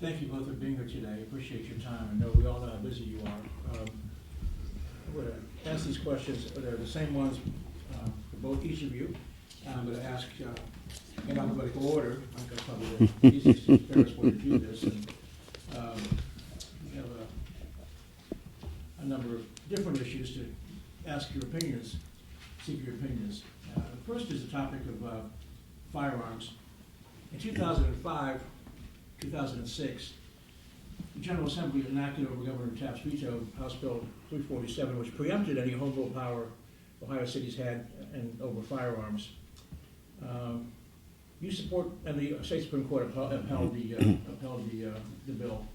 Thank you both for being here today. I appreciate your time. I know we all know how busy you are. I'm going to ask these questions. They're the same ones for both each of you. I'm going to ask in alphabetical order. I think that's probably the easiest and fairest way to do this. And, we have a number of different issues to ask your opinions, seek your opinions. The first is the topic of firearms. In 2005, 2006, the General Assembly enacted over Governor Taft's veto House Bill 347, which preempted any home rule power Ohio cities had over firearms. You support, and the state Supreme Court upheld the bill.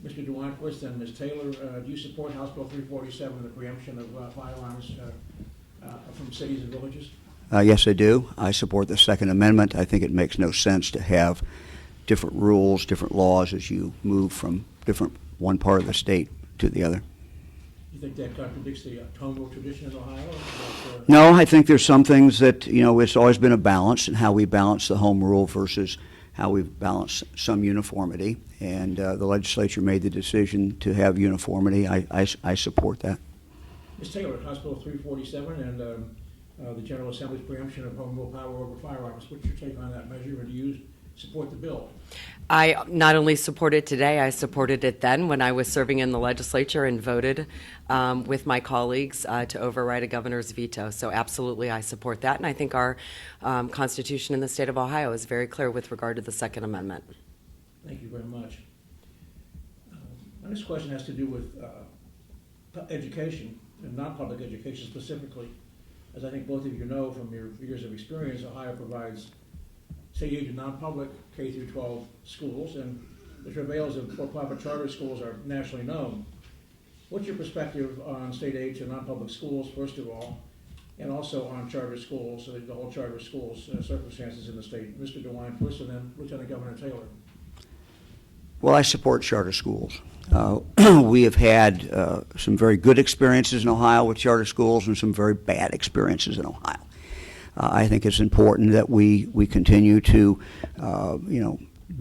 Mr. DeWine first, and Ms. Taylor, do you support House Bill 347 and the preemption of firearms from cities and villages? Yes, I do. I support the Second Amendment. I think it makes no sense to have different rules, different laws as you move from one part of the state to the other. You think that contradicts the home rule tradition in Ohio? No, I think there's some things that, it's always been a balance in how we balance the home rule versus how we balance some uniformity. And the legislature made the decision to have uniformity. I support that. Ms. Taylor, House Bill 347 and the General Assembly's preemption of home rule power over firearms. What's your take on that measure, and do you support the bill? I not only support it today, I supported it then when I was serving in the legislature and voted with my colleagues to override a governor's veto. So absolutely, I support that, and I think our Constitution in the state of Ohio is very clear with regard to the Second Amendment. Thank you very much. My next question has to do with education, and non-public education specifically. As I think both of you know from your years of experience, Ohio provides state-aided non-public K through 12 schools, and the travails of for-profit charter schools are nationally known. What's your perspective on state aid to non-public schools, first of all, and also on charter schools, the whole charter schools circumstances in the state? Mr. DeWine first, and then Lieutenant Governor Taylor. Well, I support charter schools. We have had some very good experiences in Ohio with charter schools and some very bad experiences in Ohio. I think it's important that we continue to,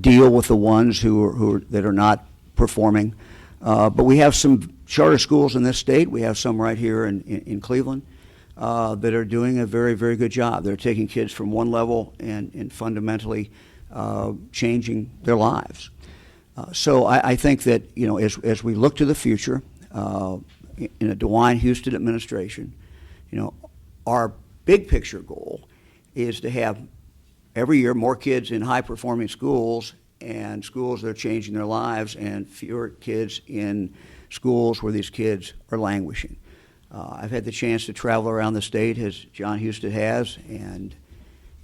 deal with the ones that are not performing. But we have some charter schools in this state. We have some right here in Cleveland that are doing a very, very good job. They're taking kids from one level and fundamentally changing their lives. So I think that, as we look to the future in a DeWine-Husted administration, our big picture goal is to have every year more kids in high-performing schools and schools that are changing their lives, and fewer kids in schools where these kids are languishing. I've had the chance to travel around the state, as Jon Husted has, and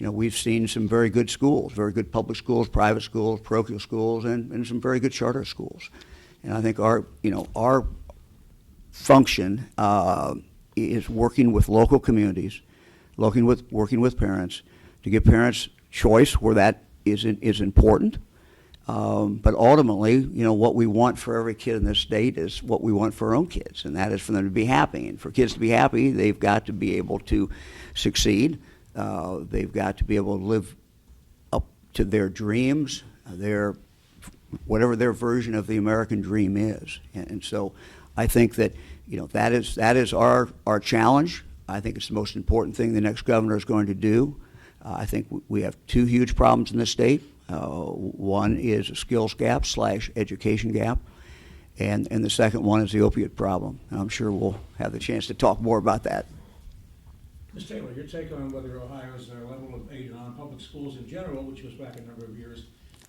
we've seen some very good schools, very good public schools, private schools, parochial schools, and some very good charter schools. And I think our function is working with local communities, working with parents to give parents choice where that is important. But ultimately, what we want for every kid in this state is what we want for our own kids, and that is for them to be happy. And for kids to be happy, they've got to be able to succeed. They've got to be able to live up to their dreams, whatever their version of the American dream is. And so I think that that is our challenge. I think it's the most important thing the next governor is going to do. I think we have two huge problems in this state. One is a skills gap / education gap, and the second one is the opiate problem. And I'm sure we'll have the chance to talk more about that. Ms. Taylor, your take on whether Ohio's level of aid on public schools in general, which goes back a number of years,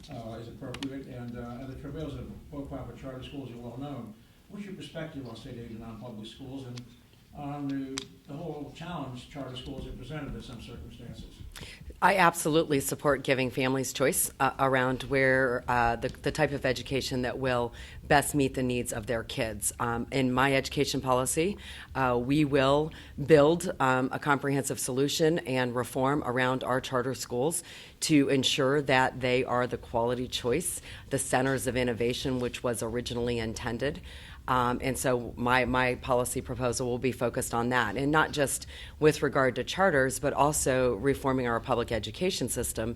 is appropriate, and the travails of for-profit charter schools are well known. What's your perspective on state aid to non-public schools and on the whole challenge charter schools have presented in some circumstances? I absolutely support giving families choice around where the type of education that will best meet the needs of their kids. In my education policy, we will build a comprehensive solution and reform around our charter schools to ensure that they are the quality choice, the centers of innovation which was originally intended. And so my policy proposal will be focused on that, and not just with regard to charters, but also reforming our public education system,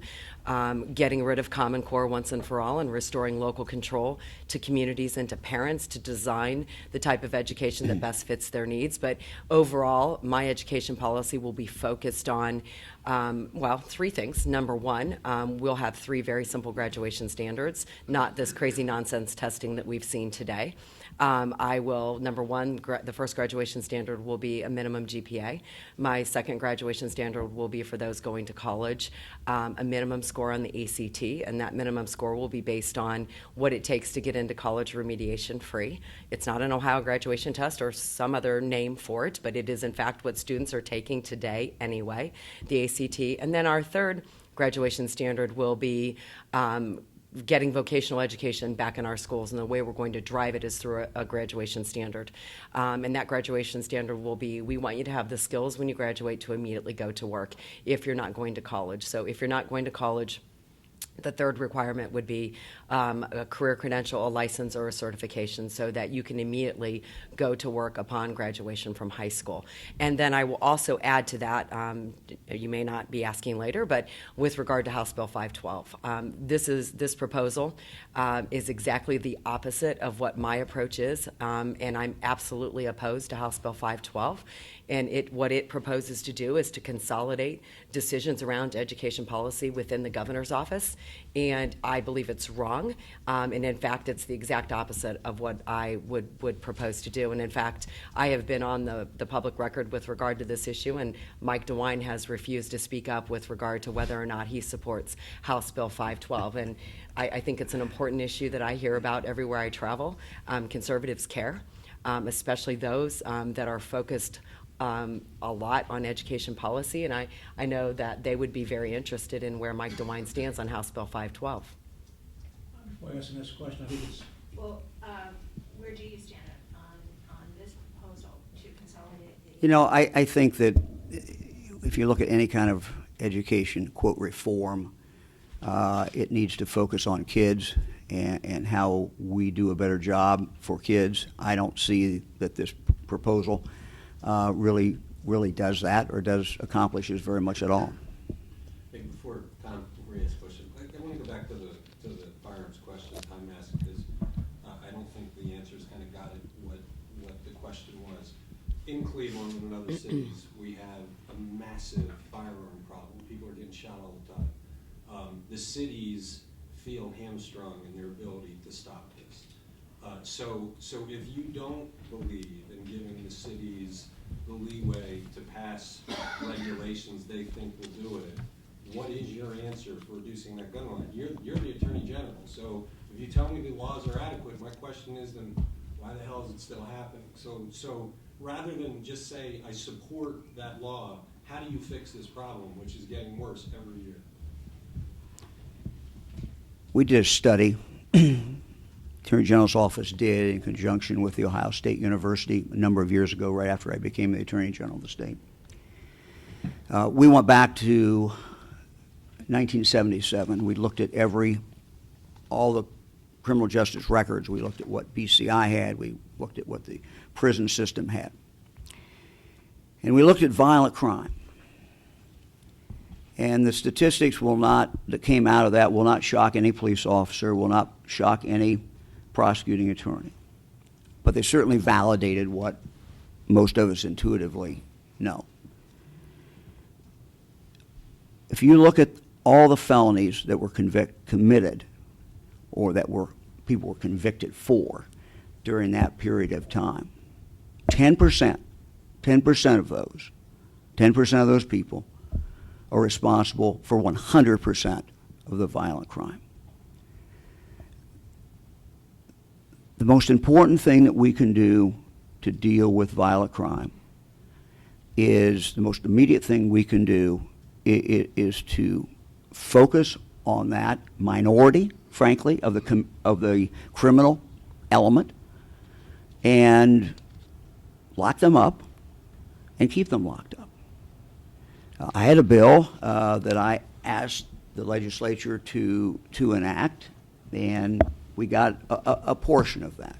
getting rid of Common Core once and for all, and restoring local control to communities and to parents to design the type of education that best fits their needs. But overall, my education policy will be focused on, well, three things. Number one, we'll have three very simple graduation standards, not this crazy nonsense testing that we've seen today. I will, number one, the first graduation standard will be a minimum GPA. My second graduation standard will be for those going to college, a minimum score on the ACT, and that minimum score will be based on what it takes to get into college remediation free. It's not an Ohio graduation test or some other name for it, but it is in fact what students are taking today anyway, the ACT. And then our third graduation standard will be getting vocational education back in our schools, and the way we're going to drive it is through a graduation standard. And that graduation standard will be, we want you to have the skills when you graduate to immediately go to work if you're not going to college. So if you're not going to college, the third requirement would be a career credential, a license, or a certification so that you can immediately go to work upon graduation from high school. And then I will also add to that, you may not be asking later, but with regard to House Bill 512, this proposal is exactly the opposite of what my approach is, and I'm absolutely opposed to House Bill 512. And what it proposes to do is to consolidate decisions around education policy within the governor's office, and I believe it's wrong. And in fact, it's the exact opposite of what I would propose to do. And in fact, I have been on the public record with regard to this issue, and Mike-Dewine has refused to speak up with regard to whether or not he supports House Bill 512. And I think it's an important issue that I hear about everywhere I travel. Conservatives care, especially those that are focused a lot on education policy, and I know that they would be very interested in where Mike-Dewine stands on House Bill 512. Before I ask the next question, I think it's, Well, where do you stand on this proposal to consolidate the? You know, I think that if you look at any kind of education, quote, reform, it needs to focus on kids and how we do a better job for kids. I don't see that this proposal really does that or accomplishes very much at all. I think before you ask a question, I want to go back to the firearms question Tom asked, because I don't think the answers kind of got at what the question was. In Cleveland and in other cities, we have a massive firearm problem. People are getting shot all the time. The cities feel hamstrung in their ability to stop this. So if you don't believe in giving the cities the leeway to pass regulations they think will do it, what is your answer for reducing that gun line? You're the Attorney General, so if you tell me the laws are adequate, my question is then why the hell is it still happening? So rather than just say I support that law, how do you fix this problem, which is getting worse every year? We did a study, Attorney General's office did in conjunction with the Ohio State University a number of years ago, right after I became the Attorney General of the state. We went back to 1977. We looked at all the criminal justice records. We looked at what BCI had. We looked at what the prison system had. And we looked at violent crime. And the statistics that came out of that will not shock any police officer, will not shock any prosecuting attorney. But they certainly validated what most of us intuitively know. If you look at all the felonies that were committed or that people were convicted for during that period of time, 10% of those people are responsible for 100% of the violent crime. The most important thing that we can do to deal with violent crime is, the most immediate thing we can do is to focus on that minority, frankly, of the criminal element, and lock them up and keep them locked up. I had a bill that I asked the legislature to enact, and we got a portion of that.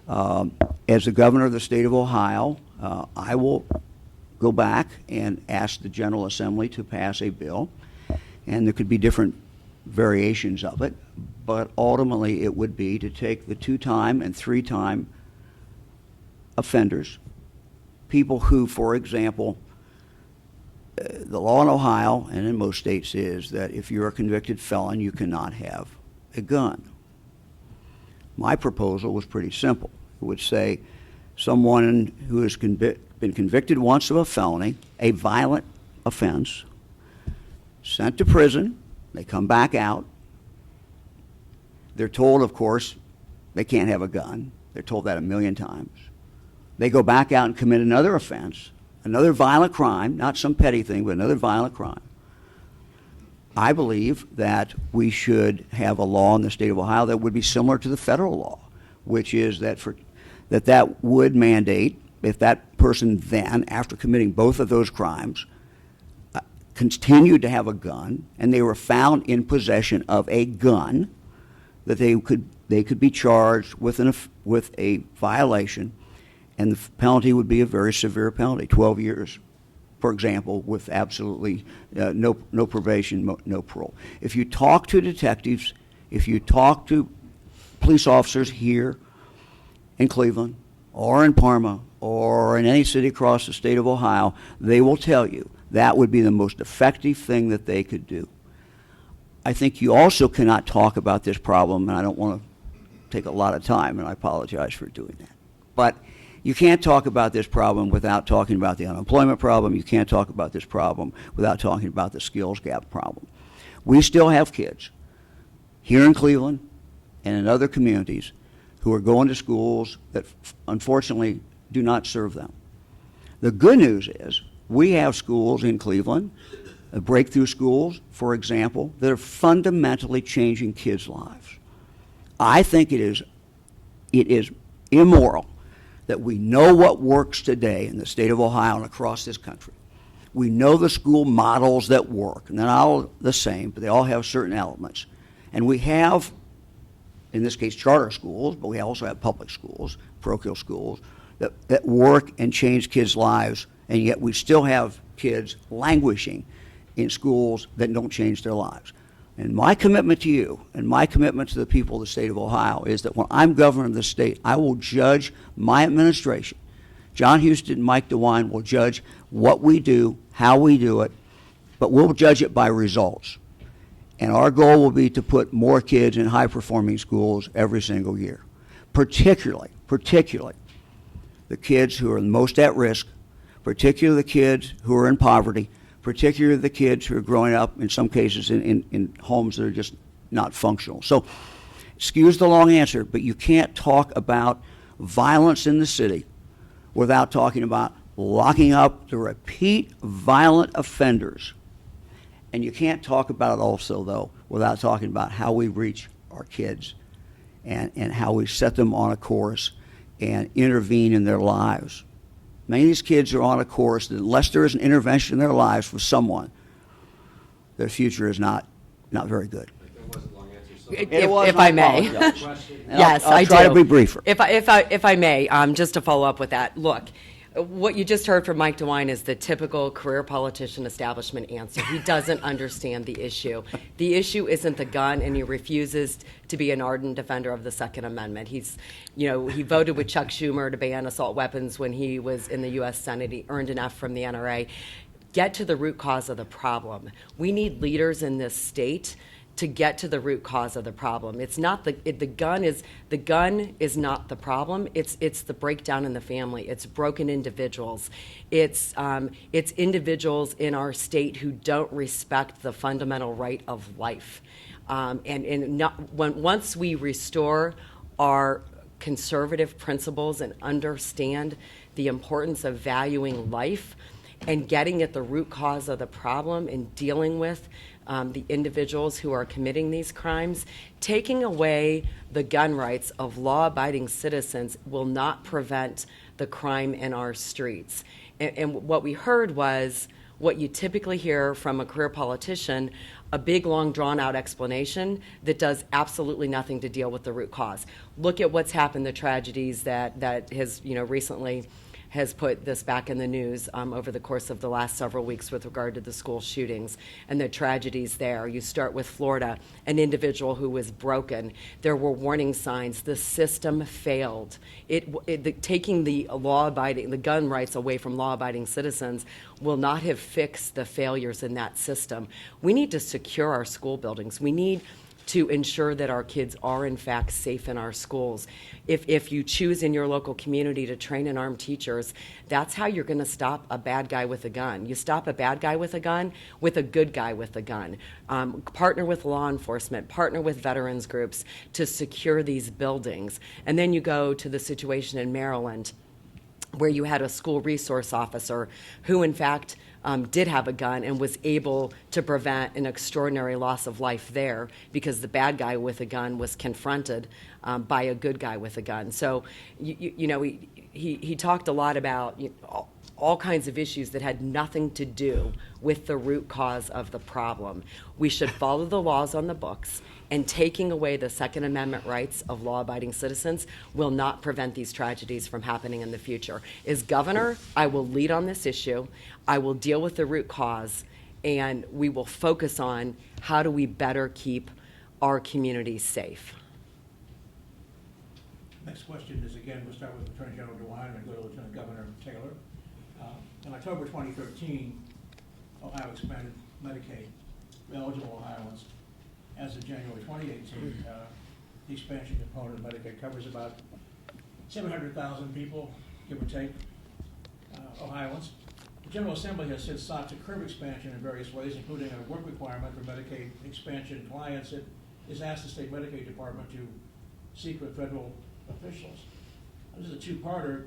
As the governor of the state of Ohio, I will go back and ask the General Assembly to pass a bill, and there could be different variations of it, but ultimately it would be to take the 2-time and 3-time offenders, people who, for example, the law in Ohio and in most states is that if you're a convicted felon, you cannot have a gun. My proposal was pretty simple. It would say someone who has been convicted once of a felony, a violent offense, sent to prison, they come back out, they're told, of course, they can't have a gun. They're told that 1,000,000 times. They go back out and commit another offense, another violent crime, not some petty thing, but another violent crime. I believe that we should have a law in the state of Ohio that would be similar to the federal law, which is that that would mandate, if that person then, after committing both of those crimes, continued to have a gun, and they were found in possession of a gun, that they could be charged with a violation, and the penalty would be a very severe penalty, 12 years, for example, with absolutely no probation, no parole. If you talk to detectives, if you talk to police officers here in Cleveland or in Parma or in any city across the state of Ohio, they will tell you that would be the most effective thing that they could do. I think you also cannot talk about this problem, and I don't want to take a lot of time, and I apologize for doing that. But you can't talk about this problem without talking about the unemployment problem. You can't talk about this problem without talking about the skills gap problem. We still have kids here in Cleveland and in other communities who are going to schools that unfortunately do not serve them. The good news is we have schools in Cleveland, breakthrough schools, for example, that are fundamentally changing kids' lives. I think it is immoral that we know what works today in the state of Ohio and across this country. We know the school models that work, and they're not all the same, but they all have certain elements. And we have, in this case, charter schools, but we also have public schools, parochial schools, that work and change kids' lives, and yet we still have kids languishing in schools that don't change their lives. And my commitment to you and my commitment to the people of the state of Ohio is that when I'm governor of the state, I will judge my administration. Jon Husted and Mike DeWine will judge what we do, how we do it, but we'll judge it by results. And our goal will be to put more kids in high-performing schools every single year, particularly the kids who are most at risk, particularly the kids who are in poverty, particularly the kids who are growing up, in some cases, in homes that are just not functional. So, excuse the long answer, but you can't talk about violence in the city without talking about locking up the repeat violent offenders. And you can't talk about it also, though, without talking about how we reach our kids and how we set them on a course and intervene in their lives. Many of these kids are on a course that unless there is an intervention in their lives with someone, their future is not very good. That wasn't a long answer, so. If I may. Question. Yes, I'll I do. try to be briefer. If I may, just to follow up with that, look, what you just heard from Mike DeWine is the typical career politician establishment answer. He doesn't understand the issue. The issue isn't the gun, and he refuses to be an ardent defender of the Second Amendment. He voted with Chuck Schumer to ban assault weapons when he was in the U.S. Senate. He earned an F from the NRA. Get to the root cause of the problem. We need leaders in this state to get to the root cause of the problem. It's not the gun is not the problem. It's the breakdown in the family. It's broken individuals. It's individuals in our state who don't respect the fundamental right of life. Once we restore our conservative principles and understand the importance of valuing life and getting at the root cause of the problem and dealing with the individuals who are committing these crimes, taking away the gun rights of law-abiding citizens will not prevent the crime in our streets. And what we heard was, what you typically hear from a career politician, a big, long, drawn-out explanation that does absolutely nothing to deal with the root cause. Look at what's happened, the tragedies that has, recently has put this back in the news over the course of the last several weeks with regard to the school shootings and the tragedies there. You start with Florida, an individual who was broken. There were warning signs. The system failed. Taking the gun rights away from law-abiding citizens will not have fixed the failures in that system. We need to secure our school buildings. We need to ensure that our kids are in fact safe in our schools. If you choose in your local community to train and arm teachers, that's how you're going to stop a bad guy with a gun. You stop a bad guy with a gun with a good guy with a gun. Partner with law enforcement, partner with veterans groups to secure these buildings. And then you go to the situation in Maryland where you had a school resource officer who in fact did have a gun and was able to prevent an extraordinary loss of life there because the bad guy with a gun was confronted by a good guy with a gun. So, he talked a lot about all kinds of issues that had nothing to do with the root cause of the problem. We should follow the laws on the books, and taking away the Second Amendment rights of law-abiding citizens will not prevent these tragedies from happening in the future. As governor, I will lead on this issue. I will deal with the root cause, and we will focus on how do we better keep our communities safe. Next question is, again, we'll start with Attorney General DeWine and go to Lieutenant Governor Taylor. In October 2013, Ohio expanded Medicaid for eligible Ohioans. As of January 2018, the expansion component of Medicaid covers about 700,000 people, give or take, Ohioans. The General Assembly has since sought to curb expansion in various ways, including a work requirement for Medicaid expansion clients. It has asked the state Medicaid department to seek with federal officials. This is a two-parter.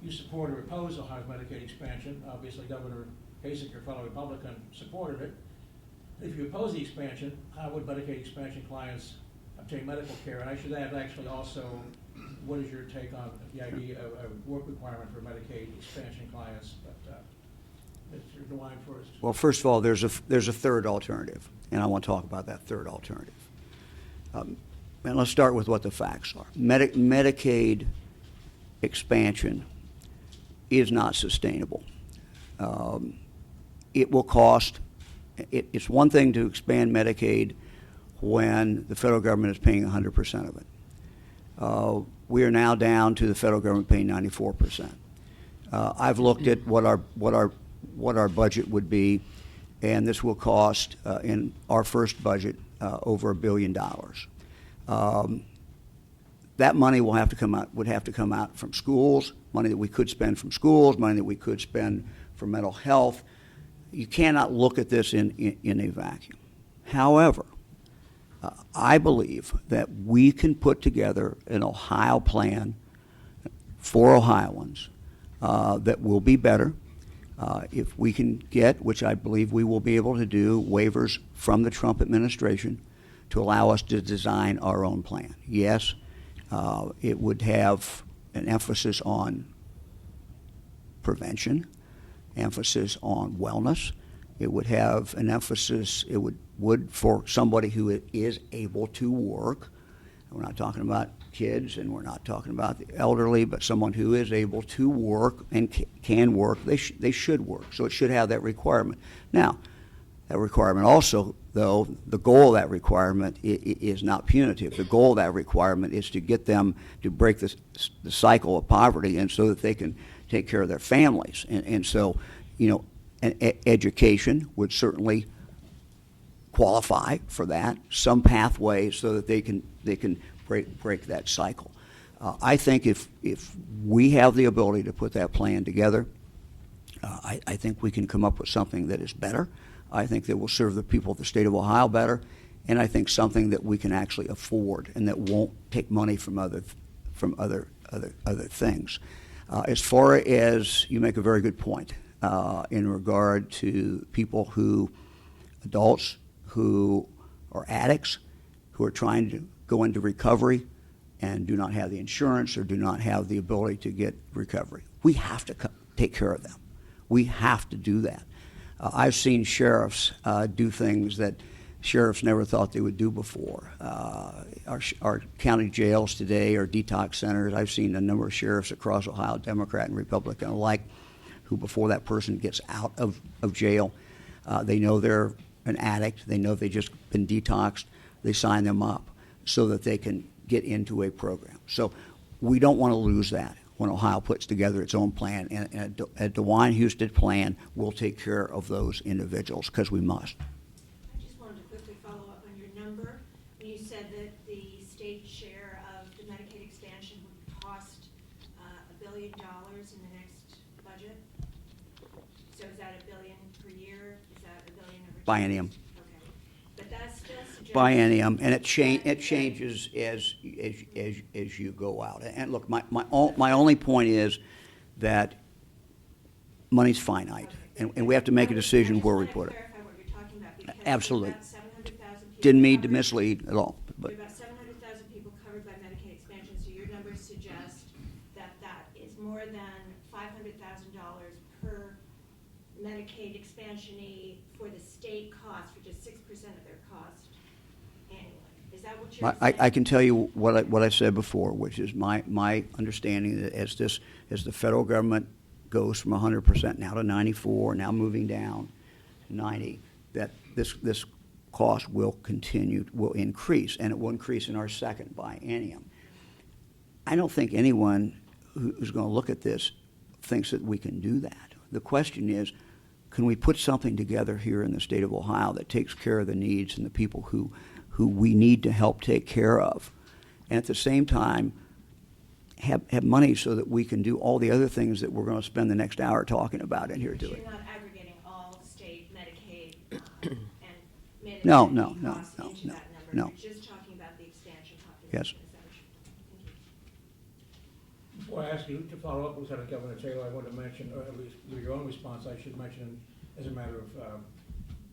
You support or oppose Ohio's Medicaid expansion. Obviously, Governor Kasich, your fellow Republican, supported it. If you oppose the expansion, how would Medicaid expansion clients obtain medical care? And I should add, actually, also, what is your take on the idea of a work requirement for Medicaid expansion clients? But Mr. DeWine first. Well, first of all, there's a third alternative, and I want to talk about that third alternative. And let's start with what the facts are. Medicaid expansion is not sustainable. It will cost. It's one thing to expand Medicaid when the federal government is paying 100% of it. We are now down to the federal government paying 94%. I've looked at what our budget would be, and this will cost in our first budget over $1 billion. That money would have to come out from schools, money that we could spend from schools, money that we could spend for mental health. You cannot look at this in a vacuum. However, I believe that we can put together an Ohio plan for Ohioans that will be better if we can get, which I believe we will be able to do, waivers from the Trump administration to allow us to design our own plan. Yes, it would have an emphasis on prevention, emphasis on wellness. It would have an emphasis, it would for somebody who is able to work. We're not talking about kids and we're not talking about the elderly, but someone who is able to work and can work, they should work. So it should have that requirement. Now, that requirement also, though, the goal of that requirement is not punitive. The goal of that requirement is to get them to break the cycle of poverty and so that they can take care of their families. And so, education would certainly qualify for that, some pathway so that they can break that cycle. I think if we have the ability to put that plan together, I think we can come up with something that is better. I think that will serve the people of the state of Ohio better, and I think something that we can actually afford and that won't take money from other things. As far as, you make a very good point in regard to adults who are addicts, who are trying to go into recovery and do not have the insurance or do not have the ability to get recovery. We have to take care of them. We have to do that. I've seen sheriffs do things that sheriffs never thought they would do before. Our county jails today are detox centers. I've seen a number of sheriffs across Ohio, Democrat and Republican alike, who before that person gets out of jail, they know they're an addict, they know they've just been detoxed, they sign them up so that they can get into a program. So we don't want to lose that when Ohio puts together its own plan, and a DeWine Husted plan will take care of those individuals, because we must. I just wanted to quickly follow up on your number. When you said that the state share of the Medicaid expansion would cost $1 billion in the next budget. So is that $1 billion per year? Is that $1 billion over 2 years? Biennium. Okay. But that still suggests. Biennium, and it changes as you go out. And look, my only point is that money's finite, and we have to make a decision where we put it. I just want to clarify what you're talking about, because Absolutely. there are about 700,000 people. Didn't mean to covered- mislead at all, There but are about 700,000 people covered by Medicaid expansion, so your numbers suggest that that is more than $500,000 per Medicaid expansionee for the state cost, which is 6% of their cost annually. Is that what you're saying? I can tell you what I said before, which is my understanding that as the federal government goes from 100% now to 94, now moving down to 90, that this cost will increase, and it will increase in our second biennium. I don't think anyone who's going to look at this thinks that we can do that. The question is, can we put something together here in the state of Ohio that takes care of the needs and the people who we need to help take care of, and at the same time have money so that we can do all the other things that we're going to spend the next hour talking about in here But doing. you're not aggregating all state Medicaid and No, Medicaid no, no, costs no, into no, that number. no. You're just talking about the expansion population. Yes. Is that what you- Before I ask you to follow up, Lieutenant Governor Taylor, I want to mention, or at least with your own response, I should mention, as a matter of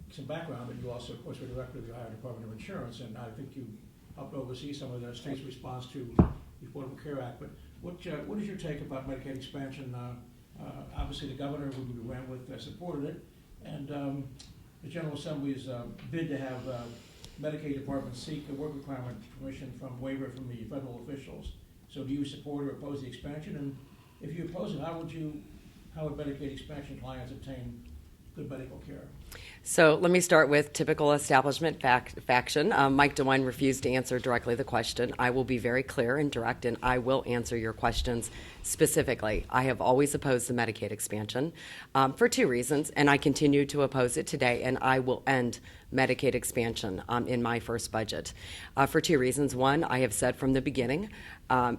some background, that you also, of course, were director of the Ohio Department of Insurance, and I think you helped oversee some of the state's response to the Affordable Care Act. But what is your take about Medicaid expansion? Obviously, the governor, who we ran with, supported it, and the General Assembly's bid to have Medicaid departments seek a work requirement permission from waiver from the federal officials. So do you support or oppose the expansion? And if you oppose it, how would Medicaid expansion clients obtain good medical care? So let me start with typical establishment faction. Mike DeWine refused to answer directly the question. I will be very clear and direct, and I will answer your questions specifically. I have always opposed the Medicaid expansion for 2 reasons, and I continue to oppose it today, and I will end Medicaid expansion in my first budget for 2 reasons. 1, I have said from the beginning,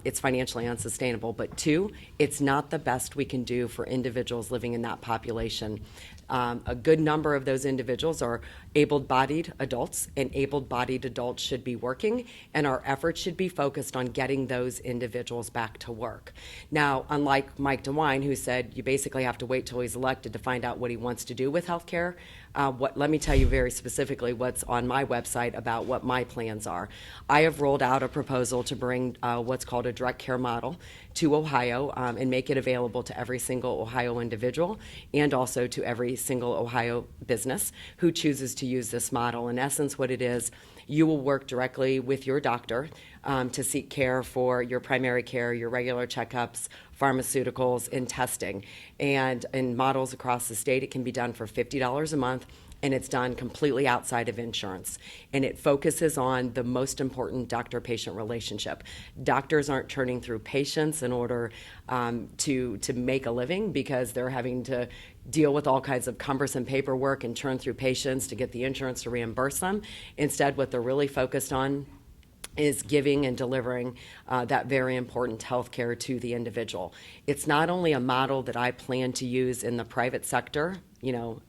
it's financially unsustainable, but 2, it's not the best we can do for individuals living in that population. A good number of those individuals are able-bodied adults, and able-bodied adults should be working, and our efforts should be focused on getting those individuals back to work. Now, unlike Mike DeWine, who said you basically have to wait till he's elected to find out what he wants to do with health care, let me tell you very specifically what's on my website about what my plans are. I have rolled out a proposal to bring what's called a direct care model to Ohio and make it available to every single Ohio individual and also to every single Ohio business who chooses to use this model. In essence, what it is, you will work directly with your doctor to seek care for your primary care, your regular checkups, pharmaceuticals, and testing. And in models across the state, it can be done for $50 a month, and it's done completely outside of insurance. And it focuses on the most important doctor-patient relationship. Doctors aren't turning through patients in order to make a living because they're having to deal with all kinds of cumbersome paperwork and churn through patients to get the insurance to reimburse them. Instead, what they're really focused on is giving and delivering that very important health care to the individual. It's not only a model that I plan to use in the private sector,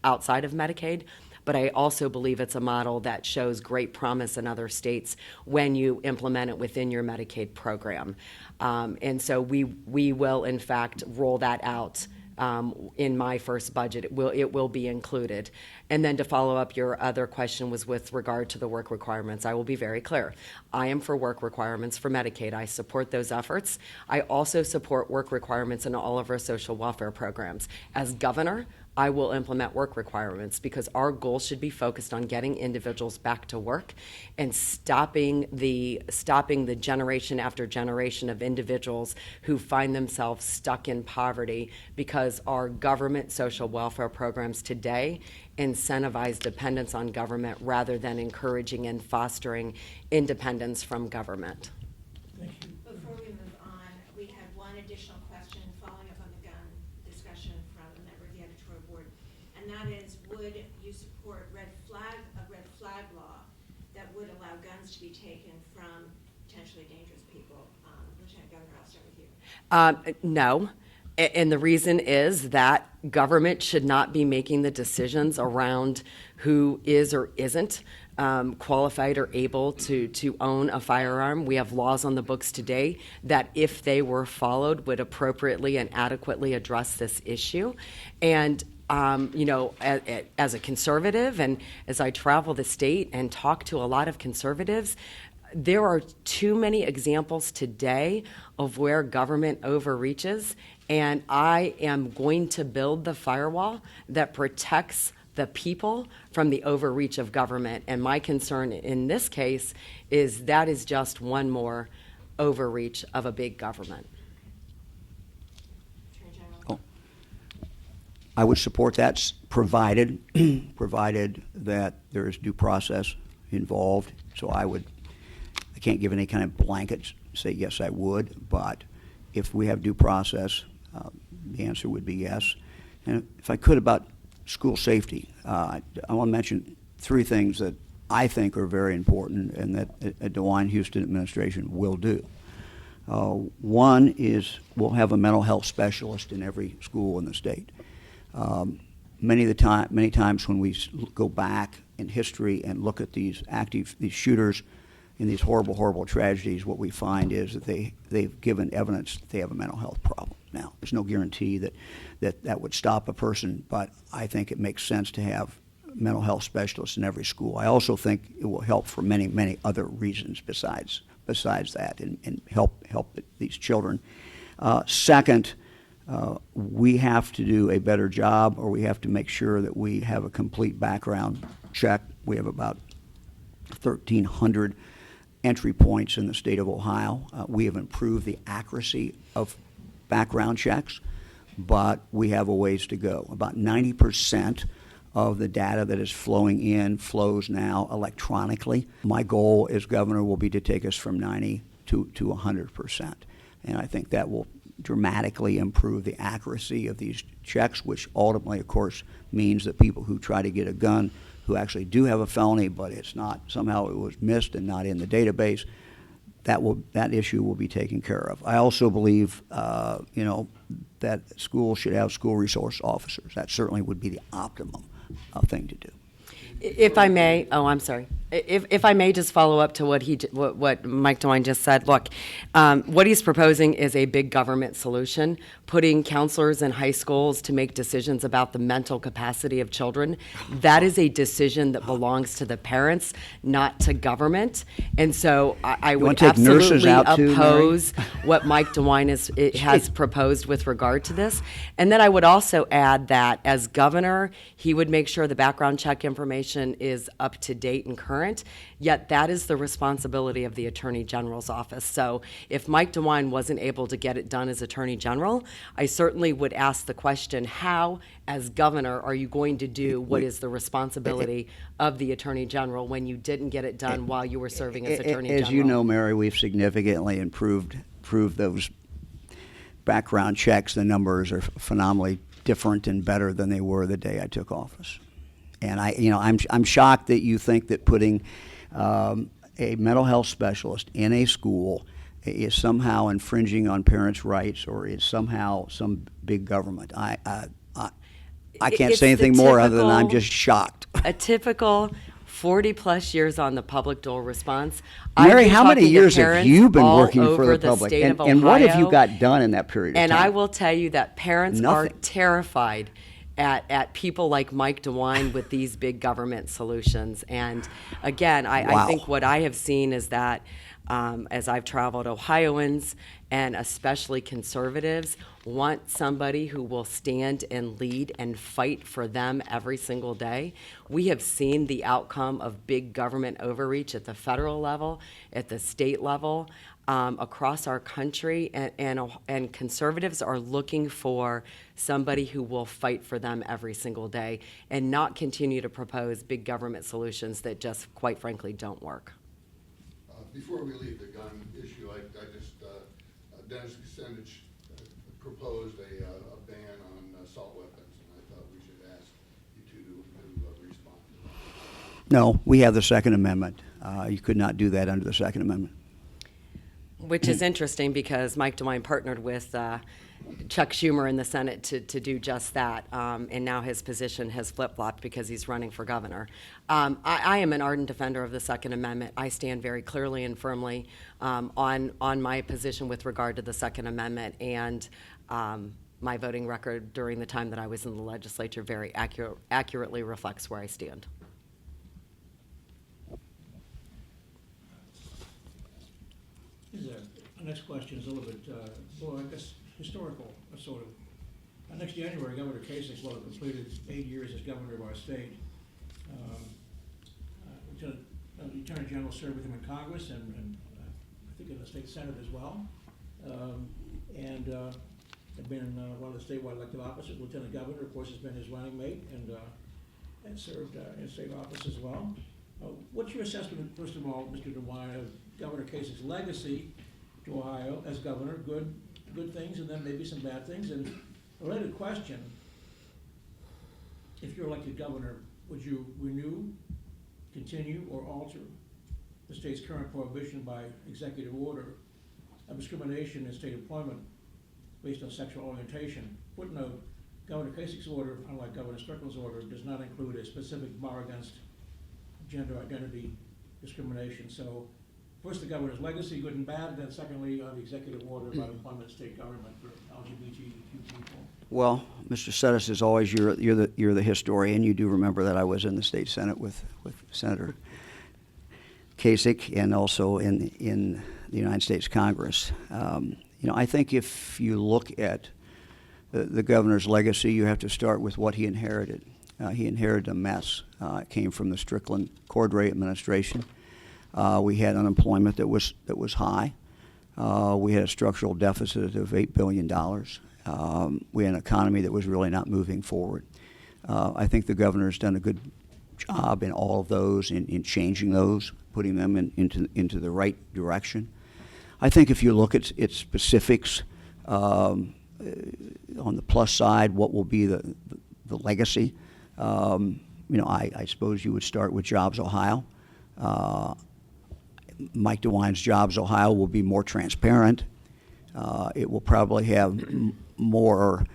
outside of Medicaid, but I also believe it's a model that shows great promise in other states when you implement it within your Medicaid program. And so we will, in fact, roll that out in my first budget. It will be included. And then to follow up, your other question was with regard to the work requirements. I will be very clear. I am for work requirements for Medicaid. I support those efforts. I also support work requirements in all of our social welfare programs. As governor, I will implement work requirements because our goal should be focused on getting individuals back to work and stopping the generation after generation of individuals who find themselves stuck in poverty because our government social welfare programs today incentivize dependence on government rather than encouraging and fostering independence from government. Thank you. Before we move on, we had one additional question following up on the gun discussion from a member of the editorial board, and that is, would you support a red flag law that would allow guns to be taken from potentially dangerous people? Lieutenant Governor, I'll start with you. No. And the reason is that government should not be making the decisions around who is or isn't qualified or able to own a firearm. We have laws on the books today that, if they were followed, would appropriately and adequately address this issue. And as a conservative, and as I travel the state and talk to a lot of conservatives, there are too many examples today of where government overreaches, and I am going to build the firewall that protects the people from the overreach of government. And my concern in this case is that is just one more overreach of a big government. Attorney General. Oh. I would support that, provided that there is due process involved. So I can't give any kind of blanket say yes, I would, but if we have due process, the answer would be yes. And if I could, about school safety, I want to mention three things that I think are very important and that a DeWine Husted administration will do. One is we'll have a mental health specialist in every school in the state. Many times when we go back in history and look at these shooters in these horrible tragedies, what we find is that they've given evidence that they have a mental health problem. Now, there's no guarantee that would stop a person, but I think it makes sense to have mental health specialists in every school. I also think it will help for many other reasons besides that, and help these children. Second, we have to do a better job, or we have to make sure that we have a complete background check. We have about 1,300 entry points in the state of Ohio. We have improved the accuracy of background checks, but we have a ways to go. About 90% of the data that is flowing in flows now electronically. My goal as governor will be to take us from 90 to 100%. And I think that will dramatically improve the accuracy of these checks, which ultimately, of course, means that people who try to get a gun who actually do have a felony, but it's not, somehow it was missed and not in the database, that issue will be taken care of. I also believe, that schools should have school resource officers. That certainly would be the optimum thing to do. If I may, I'm sorry. If I may just follow up to what Mike DeWine just said. Look, what he's proposing is a big government solution, putting counselors in high schools to make decisions about the mental capacity of children. That is a decision that belongs to the parents, not to government. And so I would absolutely oppose what Mike DeWine has proposed with regard to this. And then I would also add that as governor, he would make sure the background check information is up to date and current, yet that is the responsibility of the Attorney General's office. So if Mike DeWine wasn't able to get it done as Attorney General, I certainly would ask the question, how, as governor, are you going to do what is the responsibility of the Attorney General when you didn't get it done while you were serving as Attorney General? As you know, Mary, we've significantly improved those background checks. The numbers are phenomenally different and better than they were the day I took office. And I'm shocked that you think that putting a mental health specialist in a school is somehow infringing on parents' rights or is somehow some big government. I can't say anything more other than I'm just shocked. A typical 40-plus years on the public dole response. Mary, how many years have you been working for the public? And what have you got done in that period of time? And I will tell you that parents are terrified at people like Mike DeWine with these big government solutions. And again, I Wow. think what I have seen is that as I've traveled, Ohioans and especially conservatives want somebody who will stand and lead and fight for them every single day. We have seen the outcome of big government overreach at the federal level, at the state level, across our country, and conservatives are looking for somebody who will fight for them every single day and not continue to propose big government solutions that just, quite frankly, don't work. Before we leave the gun issue, Dennis Kasich proposed a ban on assault weapons, and I thought we should ask you two to respond to that. No, we have the Second Amendment. You could not do that under the Second Amendment. Which is interesting because Mike DeWine partnered with Chuck Schumer in the Senate to do just that, and now his position has flip-flopped because he's running for governor. I am an ardent defender of the Second Amendment. I stand very clearly and firmly on my position with regard to the Second Amendment, and my voting record during the time that I was in the legislature very accurately reflects where I stand. Our next question is a little bit, I guess, historical, sort of. Next January, Governor Kasich will have completed 8 years as governor of our state. Lieutenant General served with him in Congress and I think in the state Senate as well. And had been in one of the statewide elected offices. Lieutenant Governor, of course, has been his running mate and served in state office as well. What's your assessment, first of all, Mr. DeWine, of Governor Kasich's legacy to Ohio as governor? Good things, and then maybe some bad things. And a related question: if you're elected governor, would you renew, continue, or alter the state's current prohibition by executive order of discrimination in state employment based on sexual orientation? Footnote: Governor Kasich's order, unlike Governor Strickland's order, does not include a specific bar against gender identity discrimination. So, first, the governor's legacy, good and bad. Then, secondly, the executive order about employment of state government for LGBTQ people. Well, Mr. Settis, as always, you're the historian. You do remember that I was in the state Senate with Senator Kasich and also in the United States Congress. I think if you look at the governor's legacy, you have to start with what he inherited. He inherited a mess. It came from the Strickland Cordray administration. We had unemployment that was high. We had a structural deficit of $8 billion. We had an economy that was really not moving forward. I think the governor's done a good job in all of those, in changing those, putting them into the right direction. I think if you look at its specifics, on the plus side, what will be the legacy? I suppose you would start with Jobs Ohio. Mike DeWine's Jobs Ohio will be more transparent. It will probably have more,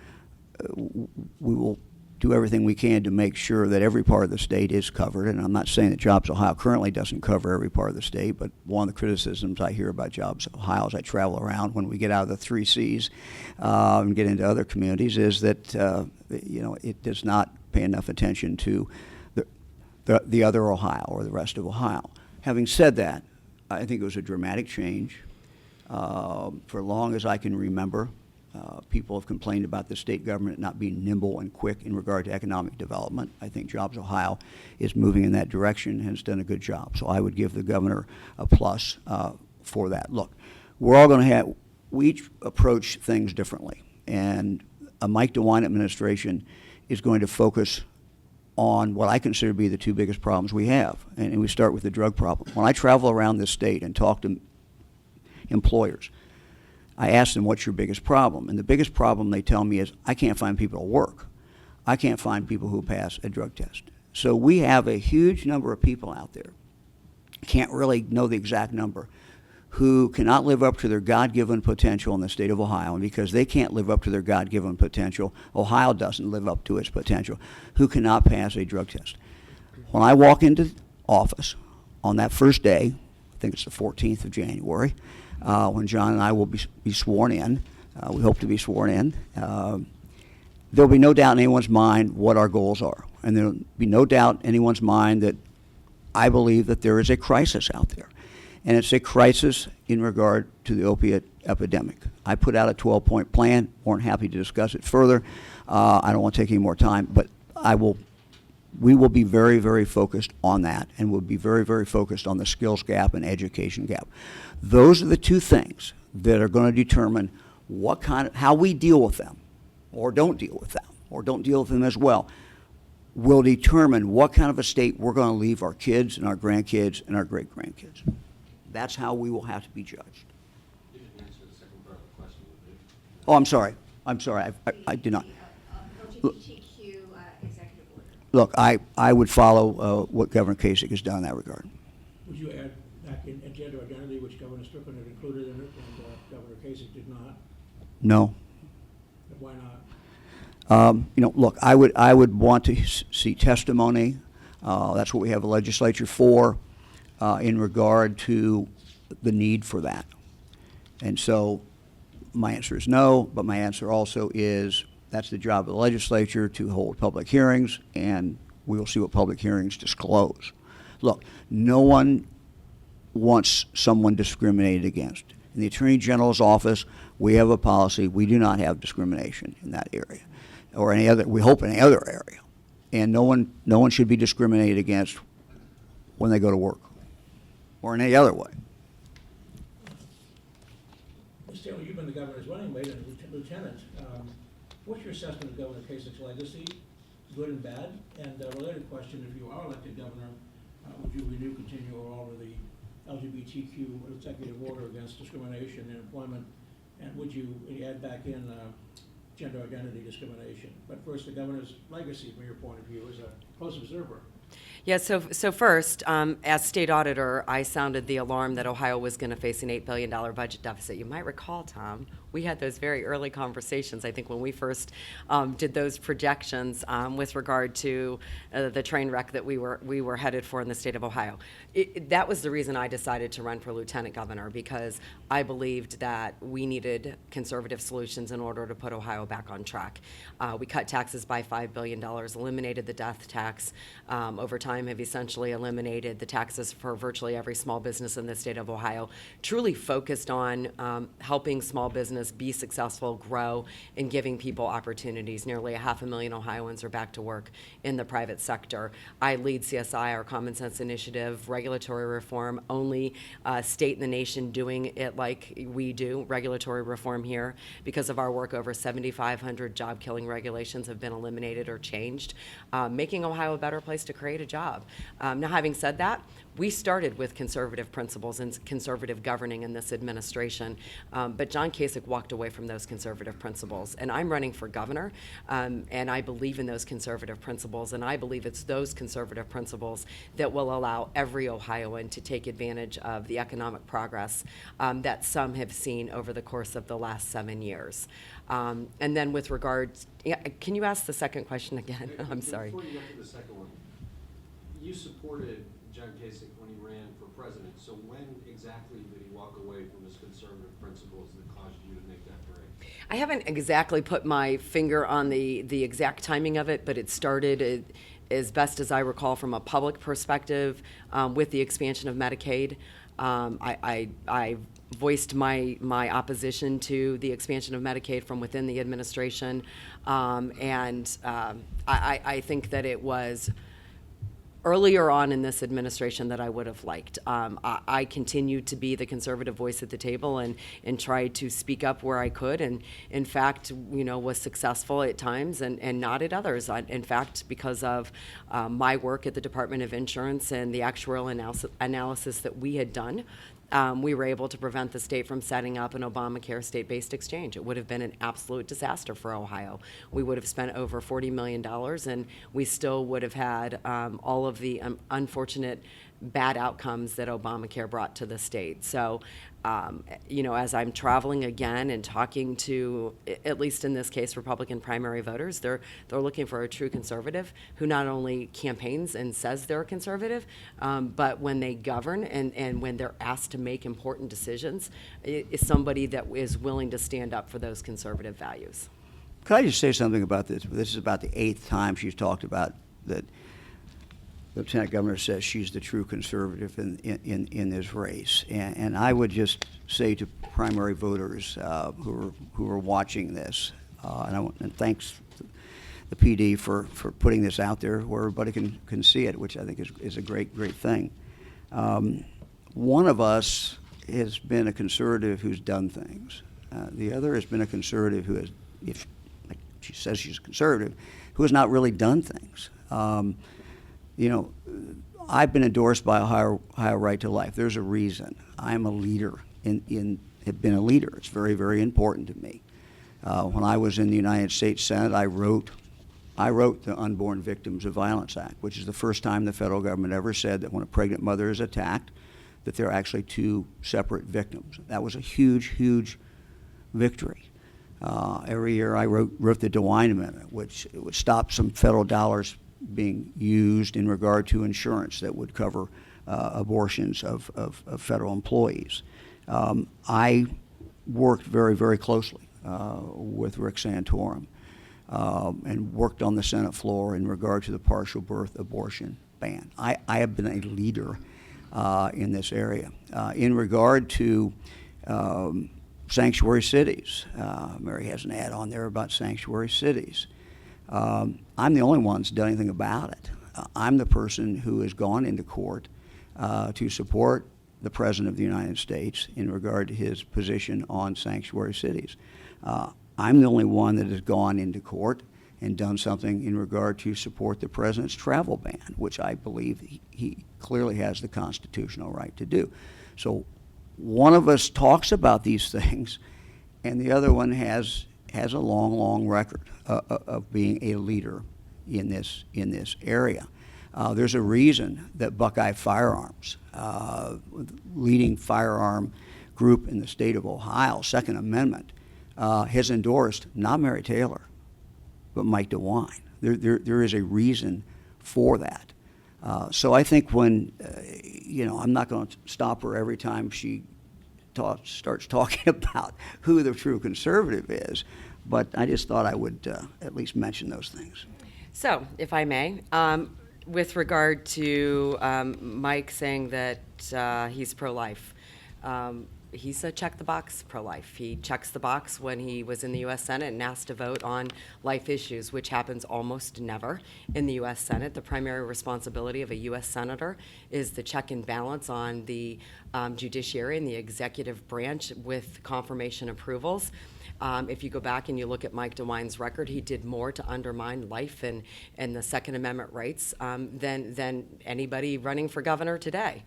we will do everything we can to make sure that every part of the state is covered. And I'm not saying that Jobs Ohio currently doesn't cover every part of the state, but one of the criticisms I hear about Jobs Ohio as I travel around when we get out of the 3 Cs and get into other communities is that, it does not pay enough attention to the other Ohio or the rest of Ohio. Having said that, I think it was a dramatic change. For as long as I can remember, people have complained about the state government not being nimble and quick in regard to economic development. I think Jobs Ohio is moving in that direction and has done a good job. So I would give the governor a plus for that. Look, we each approach things differently. And a Mike DeWine administration is going to focus on what I consider to be the 2 biggest problems we have. And we start with the drug problem. When I travel around this state and talk to employers, I ask them, what's your biggest problem? And the biggest problem they tell me is, I can't find people to work. I can't find people who pass a drug test. So we have a huge number of people out there, can't really know the exact number, who cannot live up to their God-given potential in the state of Ohio. And because they can't live up to their God-given potential, Ohio doesn't live up to its potential, who cannot pass a drug test. When I walk into office on that first day, I think it's the 14th of January, when Jon and I will be sworn in, we hope to be sworn in, there'll be no doubt in anyone's mind what our goals are. And there'll be no doubt in anyone's mind that I believe that there is a crisis out there. And it's a crisis in regard to the opiate epidemic. I put out a 12-point plan. Weren't happy to discuss it further. I don't want to take any more time, but we will be very, very focused on that, and we'll be very, very focused on the skills gap and education gap. Those are the two things that are going to determine how we deal with them, or don't deal with them, or don't deal with them as well, will determine what kind of a state we're going to leave our kids and our grandkids and our great-grandkids. That's how we will have to be judged. You didn't answer the second part of the question, did you? Oh, I'm sorry. I did not. LGBTQ executive order. Look, I would follow what Governor Kasich has done in that regard. Would you add back in gender identity, which Governor Strickland had included in it, and Governor Kasich did not? No. And why not? Look, I would want to see testimony. That's what we have a legislature for, in regard to the need for that. And so my answer is no, but my answer also is that's the job of the legislature to hold public hearings, and we will see what public hearings disclose. Look, no one wants someone discriminated against. In the Attorney General's office, we have a policy. We do not have discrimination in that area, or any other. We hope any other area, and no one should be discriminated against when they go to work, or in any other way. Ms. Taylor, you've been the governor's running mate and lieutenant. What's your assessment of Governor Kasich's legacy, good and bad? And a related question, if you are elected governor, would you continue or alter the LGBTQ executive order against discrimination in employment? And would you add back in gender identity discrimination? But first, the governor's legacy, from your point of view, as a close observer. Yeah, so first, as state auditor, I sounded the alarm that Ohio was going to face an $8 billion budget deficit. You might recall, Tom, we had those very early conversations, I think, when we first did those projections with regard to the train wreck that we were headed for in the state of Ohio. That was the reason I decided to run for lieutenant governor, because I believed that we needed conservative solutions in order to put Ohio back on track. We cut taxes by $5 billion, eliminated the death tax, over time have essentially eliminated the taxes for virtually every small business in the state of Ohio, truly focused on helping small business be successful, grow, and giving people opportunities. Nearly 500,000 Ohioans are back to work in the private sector. I lead CSI, our Common Sense Initiative, regulatory reform, only state in the nation doing it like we do, regulatory reform here. Because of our work, over 7,500 job-killing regulations have been eliminated or changed, making Ohio a better place to create a job. Now, having said that, we started with conservative principles and conservative governing in this administration, but Jon Kasich walked away from those conservative principles. And I'm running for governor, and I believe in those conservative principles, and I believe it's those conservative principles that will allow every Ohioan to take advantage of the economic progress that some have seen over the course of the last 7 years. And then with regards, can you ask the second question again? I'm sorry. Before you get to the second one, you supported Jon Kasich when he ran for president. So when exactly did he walk away from his conservative principles that caused you to make that break? I haven't exactly put my finger on the exact timing of it, but it started, as best as I recall, from a public perspective with the expansion of Medicaid. I voiced my opposition to the expansion of Medicaid from within the administration, and I think that it was earlier on in this administration that I would have liked. I continued to be the conservative voice at the table and tried to speak up where I could, and in fact, was successful at times and not at others. In fact, because of my work at the Department of Insurance and the actuarial analysis that we had done, we were able to prevent the state from setting up an Obamacare state-based exchange. It would have been an absolute disaster for Ohio. We would have spent over $40 million, and we still would have had all of the unfortunate bad outcomes that Obamacare brought to the state. So, as I'm traveling again and talking to, at least in this case, Republican primary voters, they're looking for a true conservative who not only campaigns and says they're a conservative, but when they govern and when they're asked to make important decisions, is somebody that is willing to stand up for those conservative values. Could I just say something about this? This is about the 8th time she's talked about that the Lieutenant Governor says she's the true conservative in this race. And I would just say to primary voters who are watching this, and thanks to the PD for putting this out there where everybody can see it, which I think is a great thing. One of us has been a conservative who's done things. The other has been a conservative who has, if like she says she's a conservative, who has not really done things. You know, I've been endorsed by Ohio Right to Life. There's a reason. I'm a leader have been a leader. It's very important to me. When I was in the United States Senate, I wrote the Unborn Victims of Violence Act, which is the first time the federal government ever said that when a pregnant mother is attacked, that there are actually 2 separate victims. That was a huge victory. Every year I wrote the DeWine Amendment, which it would stop some federal dollars being used in regard to insurance that would cover abortions of federal employees. I worked very closely with Rick Santorum and worked on the Senate floor in regard to the partial birth abortion ban. I have been a leader in this area. In regard to sanctuary cities, Mary has an ad on there about sanctuary cities. I'm the only one that's done anything about it. I'm the person who has gone into court to support the President of the United States in regard to his position on sanctuary cities. I'm the only one that has gone into court and done something in regard to support the President's travel ban, which I believe he clearly has the constitutional right to do. So one of us talks about these things, and the other one has a long record of being a leader in this area. There's a reason that Buckeye Firearms, leading firearm group in the state of Ohio, Second Amendment, has endorsed not Mary Taylor, but Mike DeWine. There is a reason for that. So I think when, I'm not going to stop her every time she starts talking about who the true conservative is, but I just thought I would at least mention those things. So, if I may, with regard to Mike saying that he's pro-life, he's a check-the-box pro-life. He checks the box when he was in the U.S. Senate and asked to vote on life issues, which happens almost never in the U.S. Senate. The primary responsibility of a U.S. Senator is the check and balance on the judiciary and the executive branch with confirmation approvals. If you go back and you look at Mike DeWine's record, he did more to undermine life and the Second Amendment rights than anybody running for governor today.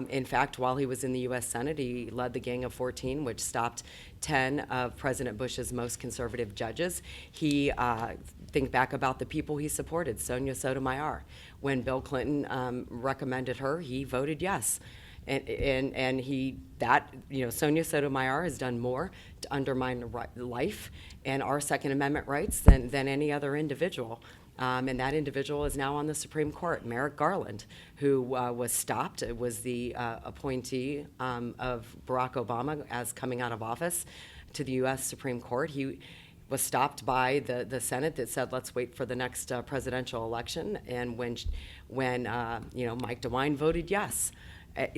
In fact, while he was in the U.S. Senate, he led the Gang of 14, which stopped 10 of President Bush's most conservative judges. He think back about the people he supported. Sonia Sotomayor. When Bill Clinton recommended her, he voted yes. And Sonia Sotomayor has done more to undermine life and our Second Amendment rights than any other individual. And that individual is now on the Supreme Court, Merrick Garland, who was stopped. It was the appointee of Barack Obama as coming out of office to the U.S. Supreme Court. He was stopped by the Senate that said, let's wait for the next presidential election. And when Mike DeWine voted yes.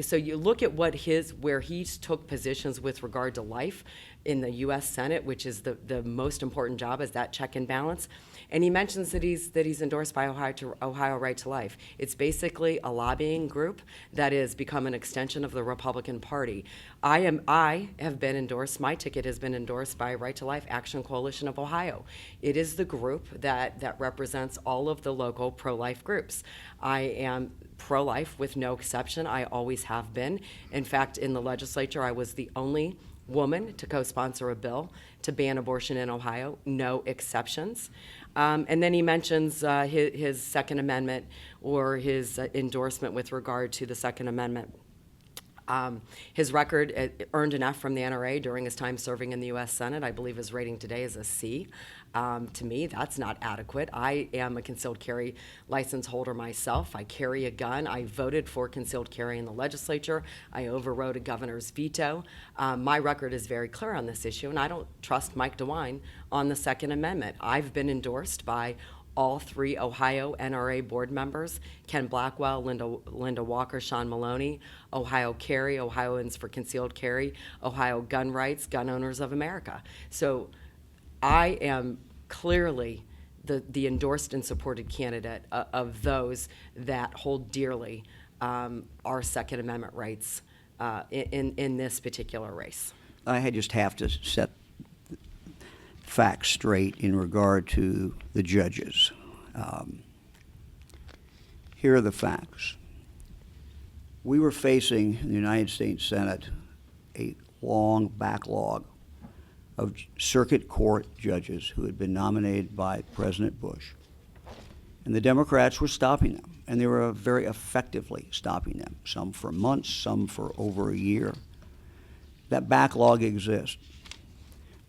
So you look at where he took positions with regard to life in the U.S. Senate, which is the most important job, is that check and balance. And he mentions that he's endorsed by Ohio Right to Life. It's basically a lobbying group that has become an extension of the Republican Party. I have been endorsed. My ticket has been endorsed by Right to Life Action Coalition of Ohio. It is the group that represents all of the local pro-life groups. I am pro-life with no exception. I always have been. In fact, in the legislature, I was the only woman to co-sponsor a bill to ban abortion in Ohio, no exceptions. And then he mentions his Second Amendment or his endorsement with regard to the Second Amendment. His record earned an F from the NRA during his time serving in the U.S. Senate. I believe his rating today is a C. To me, that's not adequate. I am a concealed carry license holder myself. I carry a gun. I voted for concealed carry in the legislature. I overrode a governor's veto. My record is very clear on this issue, and I don't trust Mike DeWine on the Second Amendment. I've been endorsed by all 3 Ohio NRA board members, Ken Blackwell, Linda Walker, Sean Maloney, Ohio Carry, Ohioans for Concealed Carry, Ohio Gun Rights, Gun Owners of America. So I am clearly the endorsed and supported candidate of those that hold dearly our Second Amendment rights in this particular race. I just have to set facts straight in regard to the judges. Here are the facts. We were facing in the United States Senate a long backlog of circuit court judges who had been nominated by President Bush. And the Democrats were stopping them, and they were very effectively stopping them, some for months, some for over a year. That backlog exists.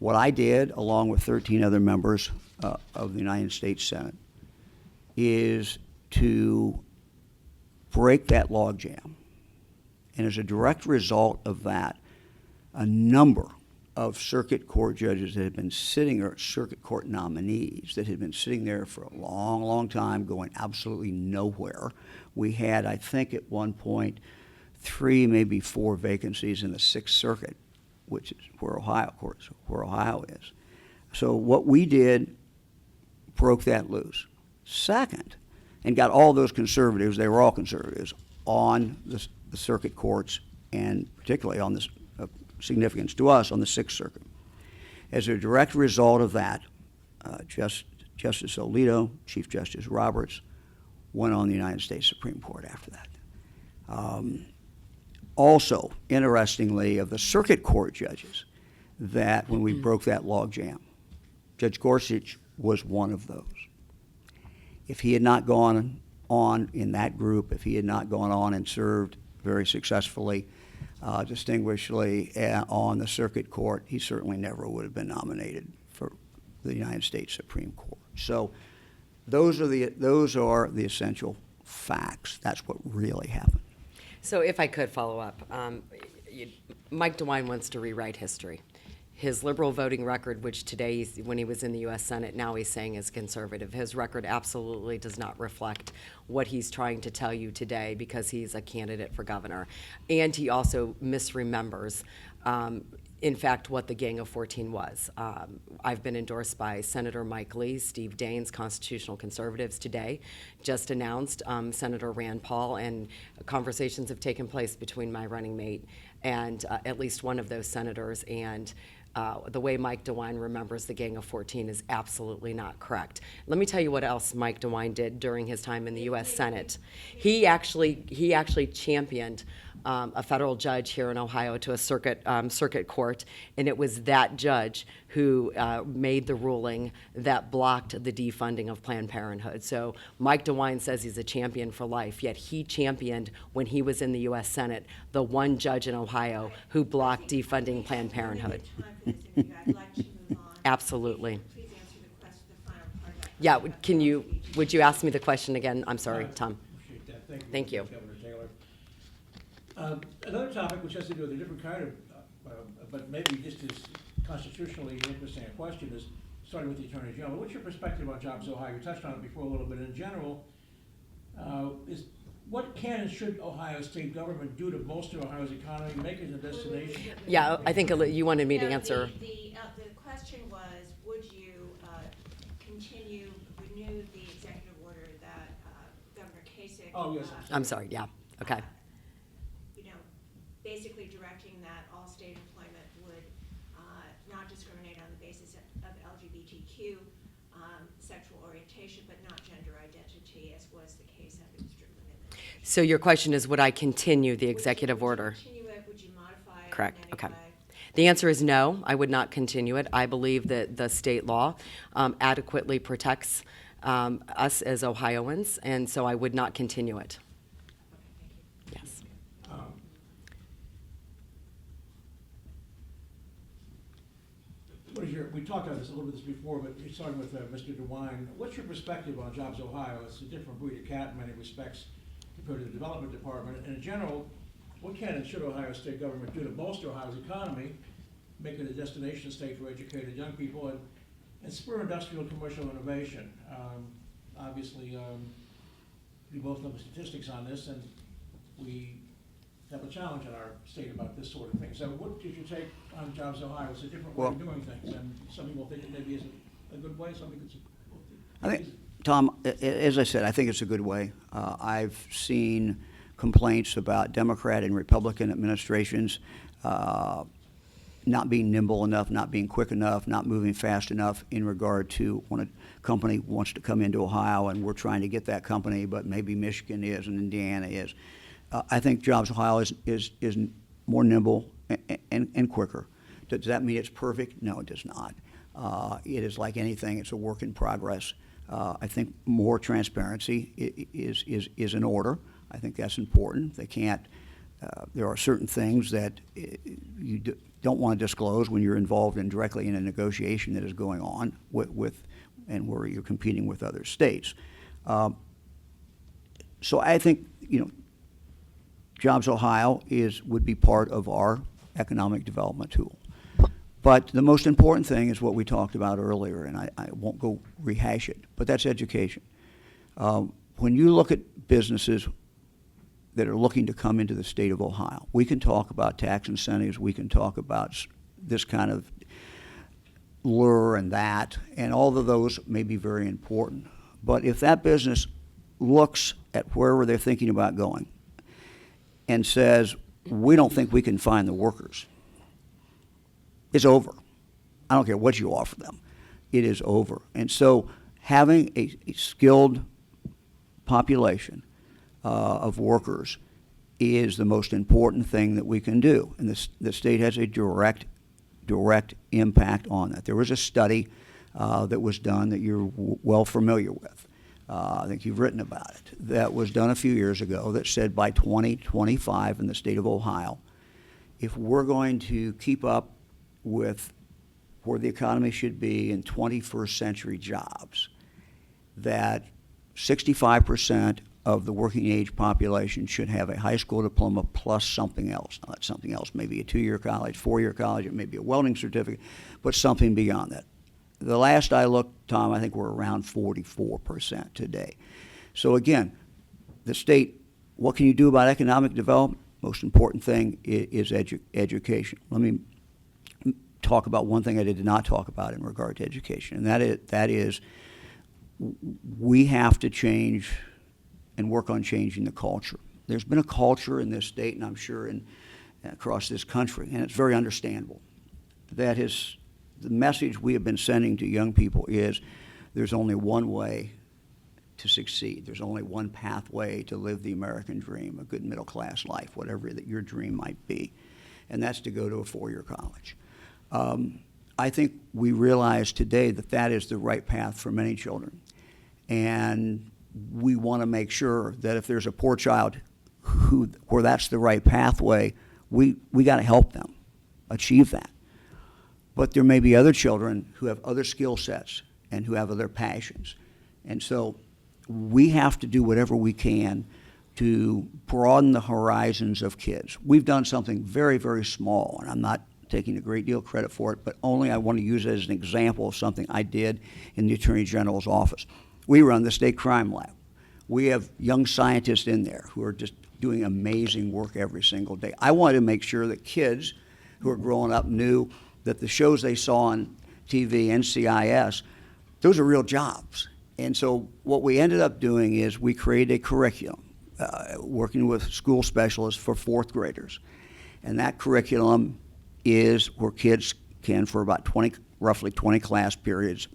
What I did, along with 13 other members of the United States Senate, is to break that logjam. And as a direct result of that, a number of circuit court judges that had been sitting, or circuit court nominees that had been sitting there for a long, long time, going absolutely nowhere. We had, I think, at one point, 3, maybe 4 vacancies in the Sixth Circuit, which is where Ohio is. So what we did broke that loose. Second, and got all those conservatives, they were all conservatives, on the circuit courts, and particularly on this significance to us on the Sixth Circuit. As a direct result of that, Justice Alito, Chief Justice Roberts, went on the United States Supreme Court after that. Also, interestingly, of the circuit court judges, that when we broke that logjam, Judge Kasich was one of those. If he had not gone on in that group, if he had not gone on and served very successfully, distinguishedly on the circuit court, he certainly never would have been nominated for the United States Supreme Court. So those are the essential facts. That's what really happened. So if I could follow up, Mike DeWine wants to rewrite history. His liberal voting record, which today, when he was in the U.S. Senate, now he's saying is conservative. His record absolutely does not reflect what he's trying to tell you today because he's a candidate for governor. And he also misremembers, in fact, what the Gang of 14 was. I've been endorsed by Senator Mike Lee, Steve Daines, constitutional conservatives today, just announced Senator Rand Paul, and conversations have taken place between my running mate and at least one of those senators, and the way Mike DeWine remembers the Gang of 14 is absolutely not correct. Let me tell you what else Mike DeWine did during his time in the U.S. Senate. He actually championed a federal judge here in Ohio to a circuit court, and it was that judge who made the ruling that blocked the defunding of Planned Parenthood. So Mike DeWine says he's a champion for life, yet he championed, when he was in the U.S. Senate, the one judge in Ohio who blocked defunding Planned Parenthood. I'd like to move on. Absolutely. Please answer the final part of that Yeah, question. would you ask me the question again? I'm sorry, Tom. Appreciate that. Thank you. Governor Taylor. Another topic which has to do with a different kind of, but maybe just as constitutionally interesting a question, is starting with the Attorney General. What's your perspective on Jobs Ohio? You touched on it before a little bit. In general, what can and should Ohio state government do to bolster Ohio's economy, make it a destination? Yeah, I think you wanted me to No, answer. The question was, would you renew the executive order that Governor Kasich? Oh, yes. I'm sorry, yeah, okay. Basically directing that all state employment would not discriminate on the basis of LGBTQ sexual orientation, but not gender identity, as was the case under the Strickland administration. So your question is, would I continue the executive order? Would you continue it? Would you modify it? Correct, in any okay. way? The answer is no, I would not continue it. I believe that the state law adequately protects us as Ohioans, and so I would not continue it. Okay, thank you. Yes. we talked about this a little bit before, but you're talking with Mr. DeWine. What's your perspective on Jobs Ohio? It's a different breed of cat in many respects compared to the development department. And in general, what can and should Ohio state government do to bolster Ohio's economy, make it a destination state for educated young people, and spur industrial and commercial innovation? Obviously, we both know the statistics on this, and we have a challenge in our state about this sort of thing. So what did you take on Jobs Ohio? It's a different way of doing things, and some people think it maybe isn't a good way, some people I think, Tom, as I said, I think it's a good way. I've seen complaints about Democrat and Republican administrations not being nimble enough, not being quick enough, not moving fast enough in regard to when a company wants to come into Ohio and we're trying to get that company, but maybe Michigan is and Indiana is. I think Jobs Ohio is more nimble and quicker. Does that mean it's perfect? No, it does not. It is like anything, it's a work in progress. I think more transparency is in order. I think that's important. They can't, there are certain things that you don't want to disclose when you're involved directly in a negotiation that is going on with and where you're competing with other states. So I think, Jobs Ohio would be part of our economic development tool. But the most important thing is what we talked about earlier, and I won't go rehash it, but that's education. When you look at businesses that are looking to come into the state of Ohio, we can talk about tax incentives, we can talk about this kind of lure and that, and all of those may be very important. But if that business looks at wherever they're thinking about going and says, we don't think we can find the workers, it's over. I don't care what you offer them. It is over. And so having a skilled population of workers is the most important thing that we can do. And the state has a direct impact on that. There was a study that was done that you're well familiar with. I think you've written about it, that was done a few years ago that said by 2025 in the state of Ohio, if we're going to keep up with where the economy should be in 21st century jobs, that 65% of the working age population should have a high school diploma plus something else. Now, that something else may be a 2-year college, 4-year college, it may be a welding certificate, but something beyond that. The last I looked, Tom, I think we're around 44% today. So again, the state, what can you do about economic development? Most important thing is education. Let me talk about one thing I did not talk about in regard to education, and that is we have to change and work on changing the culture. There's been a culture in this state, and I'm sure across this country, and it's very understandable, that is the message we have been sending to young people is there's only one way to succeed. There's only one pathway to live the American dream, a good middle-class life, whatever that your dream might be, and that's to go to a 4-year college. I think we realize today that that is the right path for many children, and we want to make sure that if there's a poor child where that's the right pathway, we got to help them achieve that. But there may be other children who have other skill sets and who have other passions. And so we have to do whatever we can to broaden the horizons of kids. We've done something very, very small, and I'm not taking a great deal of credit for it, but only I want to use it as an example of something I did in the Attorney General's office. We run the State Crime Lab. We have young scientists in there who are just doing amazing work every single day. I wanted to make sure that kids who are growing up knew that the shows they saw on TV, NCIS, those are real jobs. And so what we ended up doing is we created a curriculum, working with school specialists for 4th graders. And that curriculum is where kids can, for about roughly 20 class periods,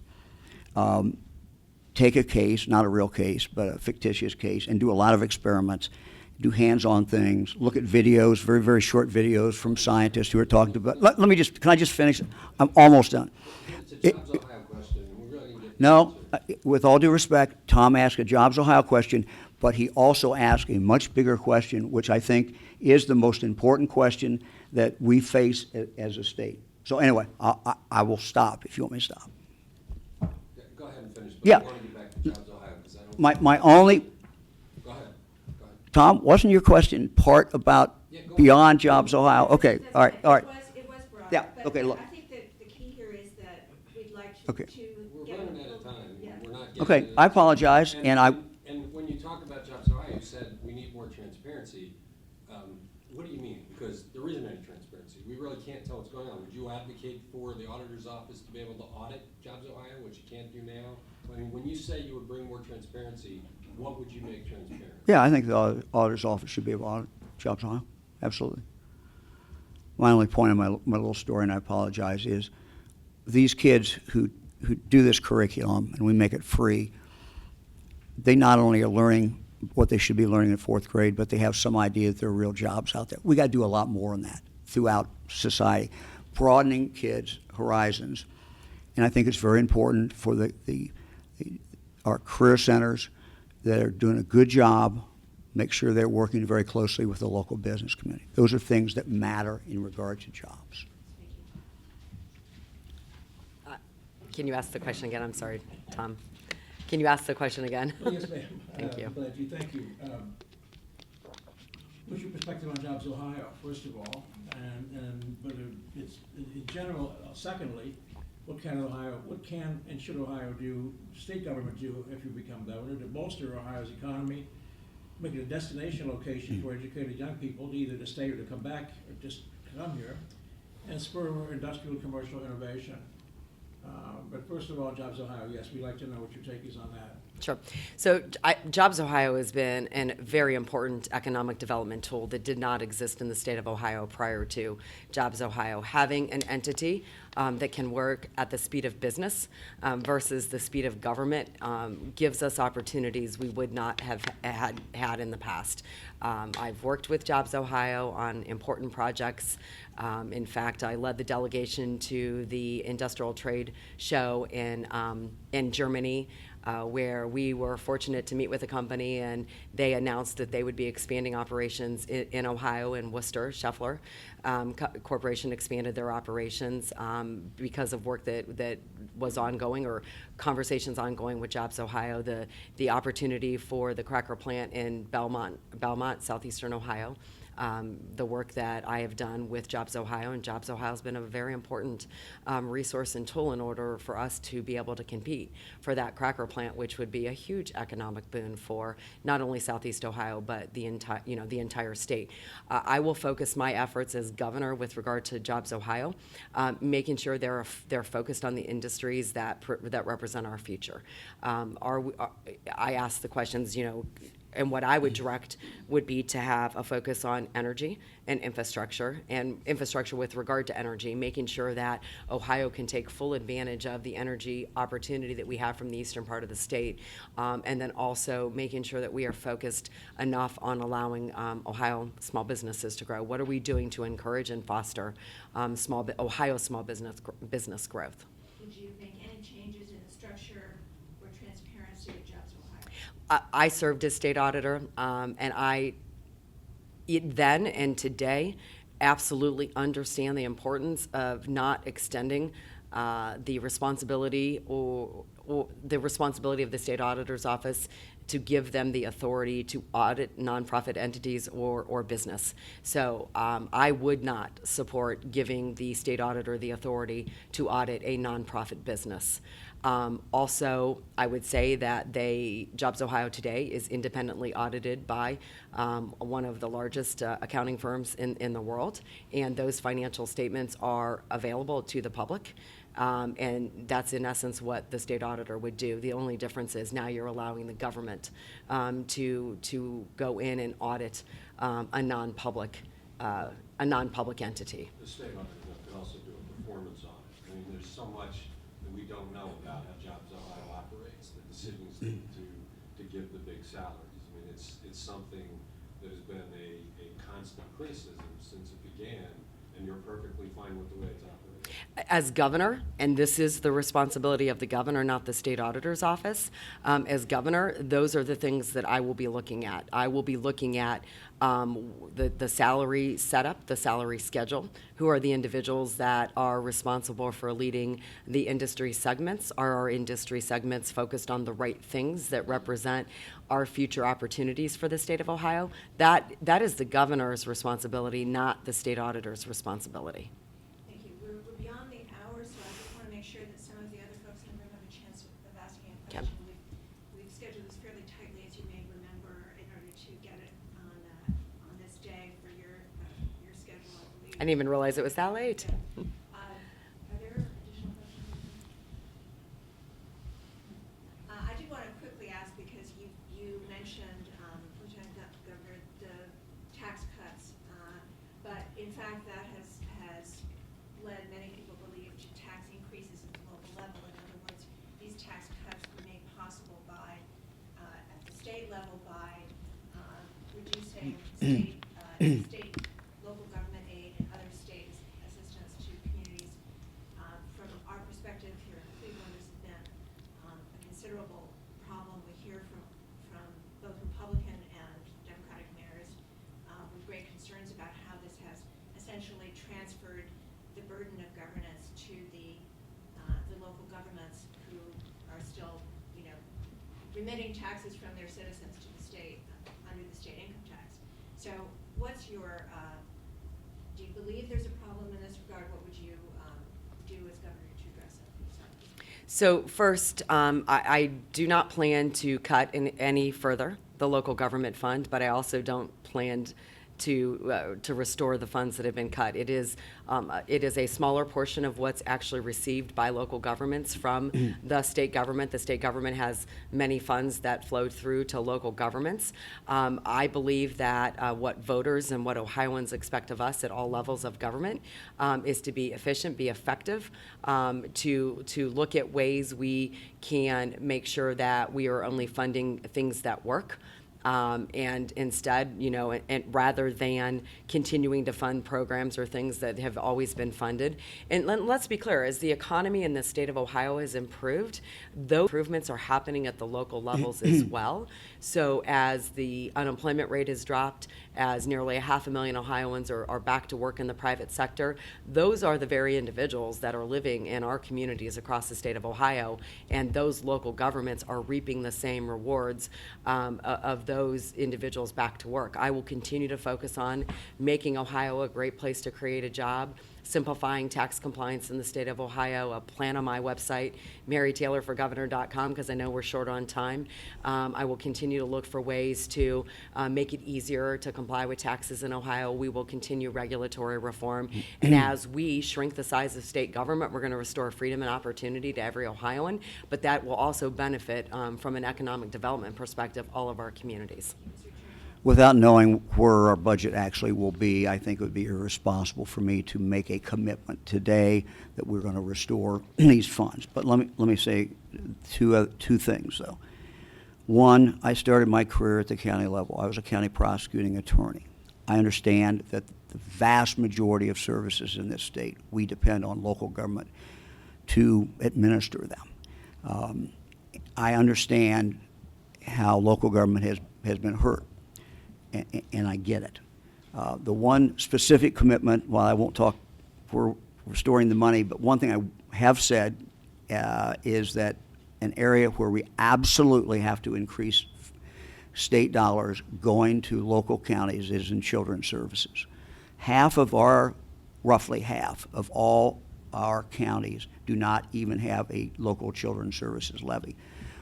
take a case, not a real case, but a fictitious case, and do a lot of experiments, do hands-on things, look at videos, very, very short videos from scientists who are talking about, can I just finish? I'm almost done. It's a Jobs Ohio question, and we really need to get No, the answer. with all due respect, Tom asked a Jobs Ohio question, but he also asked a much bigger question, which I think is the most important question that we face as a state. So anyway, I will stop if you want me to stop. Yeah, go ahead and finish, but Yeah. I want to get back to Jobs Ohio, because I don't. My only, Go ahead, go ahead. Tom, wasn't your question part about Yeah, go beyond Jobs Ohio? Okay, That's all right, fine. all right. It was broad. Yeah, but okay, look. I think that the key here is that we'd like to Okay. We're get a running out of little- time, yeah. we're not getting. Okay, to- I apologize, and I- And when you talk about Jobs Ohio, you said we need more transparency. What do you mean? Because there isn't any transparency. We really can't tell what's going on. Would you advocate for the auditor's office to be able to audit Jobs Ohio, which you can't do now? I mean, when you say you would bring more transparency, what would you make transparent? Yeah, I think the auditor's office should be able to audit Jobs Ohio, absolutely. My only point in my little story, and I apologize, is these kids who do this curriculum, and we make it free, they not only are learning what they should be learning in fourth grade, but they have some idea that there are real jobs out there. We got to do a lot more on that throughout society, broadening kids' horizons. And I think it's very important for our career centers that are doing a good job, make sure they're working very closely with the local business community. Those are things that matter in regard to jobs. Can you ask the question again? I'm sorry, Tom. Can you ask the question again? Oh, yes, ma'am. Thank you. I'm glad you, thank you. What's your perspective on Jobs Ohio, first of all? And whether it's, in general, secondly, what can and should Ohio do, state government do, if you become governor, to bolster Ohio's economy, make it a destination location for educated young people, to either to stay or to come back, or just come here, and spur more industrial and commercial innovation? But first of all, Jobs Ohio, yes, we'd like to know what your take is on that. Sure. So Jobs Ohio has been a very important economic development tool that did not exist in the state of Ohio prior to Jobs Ohio. Having an entity that can work at the speed of business versus the speed of government gives us opportunities we would not have had in the past. I've worked with Jobs Ohio on important projects. In fact, I led the delegation to the industrial trade show in Germany, where we were fortunate to meet with a company, and they announced that they would be expanding operations in Ohio, in Worcester. Scheffler Corporation expanded their operations because of work that was ongoing, or conversations ongoing with Jobs Ohio. The opportunity for the cracker plant in Belmont, southeastern Ohio. The work that I have done with Jobs Ohio, and Jobs Ohio has been a very important resource and tool in order for us to be able to compete for that cracker plant, which would be a huge economic boon for not only Southeast Ohio but the entire state. I will focus my efforts as governor with regard to Jobs Ohio, making sure they're focused on the industries that represent our future. I ask the questions, and what I would direct would be to have a focus on energy and infrastructure with regard to energy, making sure that Ohio can take full advantage of the energy opportunity that we have from the eastern part of the state, and then also making sure that we are focused enough on allowing Ohio small businesses to grow. What are we doing to encourage and foster Ohio small business growth? Would you make any changes in the structure or transparency of Jobs Ohio? I served as state auditor, and then and today absolutely understand the importance of not extending the responsibility or the responsibility of the state auditor's office to give them the authority to audit nonprofit entities or business. So I would not support giving the state auditor the authority to audit a nonprofit business. Also, I would say that Jobs Ohio today is independently audited by one of the largest accounting firms in the world, and those financial statements are available to the public. And that's in essence what the state auditor would do. The only difference is now you're allowing the government to go in and audit a non-public entity. The state auditor could also do a performance audit. I mean, there's so much that we don't know about how Jobs Ohio operates, the decisions to give the big salaries. I mean, it's something that has been a constant criticism since it began, and you're perfectly fine with the way it's operated. As governor, and this is the responsibility of the governor, not the state auditor's office, as governor, those are the things that I will be looking at. I will be looking at the salary setup, the salary schedule. Who are the individuals that are responsible for leading the industry segments? Are our industry segments focused on the right things that represent our future opportunities for the state of Ohio? That is the governor's responsibility, not the state auditor's responsibility. Thank you. We're beyond the hour, so I just want to make sure that some of the other folks in the room have a chance of asking a Okay. question. We've scheduled this fairly tightly, as you may remember, in order to get it on this day for your schedule, I believe. I didn't even realize it was that late. Yeah. Are there additional questions? I did want to quickly ask, because you mentioned, Lieutenant Governor, the tax cuts, but in fact, that has led many people to believe to tax increases at the local level. In other words, these tax cuts were made possible by, at the state level, by reducing state, local government aid and other state assistance to communities. From our perspective here in Cleveland, this has been a considerable problem. We hear from both Republican and Democratic mayors with great concerns about how this has essentially transferred the burden of governance to the local governments who are still, remitting taxes from their citizens to the state under the state income tax. So what's your, do you believe there's a problem in this regard? What would you do as governor to address it? So first, I do not plan to cut any further the local government fund, but I also don't plan to restore the funds that have been cut. It is a smaller portion of what's actually received by local governments from the state government. The state government has many funds that flow through to local governments. I believe that what voters and what Ohioans expect of us at all levels of government is to be efficient, be effective, to look at ways we can make sure that we are only funding things that work. And instead, and rather than continuing to fund programs or things that have always been funded. And let's be clear, as the economy in the state of Ohio has improved, those improvements are happening at the local levels as well. So as the unemployment rate has dropped, as nearly 500,000 Ohioans are back to work in the private sector, those are the very individuals that are living in our communities across the state of Ohio, and those local governments are reaping the same rewards of those individuals back to work. I will continue to focus on making Ohio a great place to create a job, simplifying tax compliance in the state of Ohio, a plan on my website, marytaylorforgovernor.com, because I know we're short on time. I will continue to look for ways to make it easier to comply with taxes in Ohio. We will continue regulatory reform. And as we shrink the size of state government, we're going to restore freedom and opportunity to every Ohioan, but that will also benefit from an economic development perspective all of our communities. Without knowing where our budget actually will be, I think it would be irresponsible for me to make a commitment today that we're going to restore these funds. But let me say two things, though. One, I started my career at the county level. I was a county prosecuting attorney. I understand that the vast majority of services in this state, we depend on local government to administer them. I understand how local government has been hurt. And I get it. The one specific commitment, while I won't talk for restoring the money, but one thing I have said is that an area where we absolutely have to increase state dollars going to local counties is in children's services. Roughly half of all our counties do not even have a local children's services levy.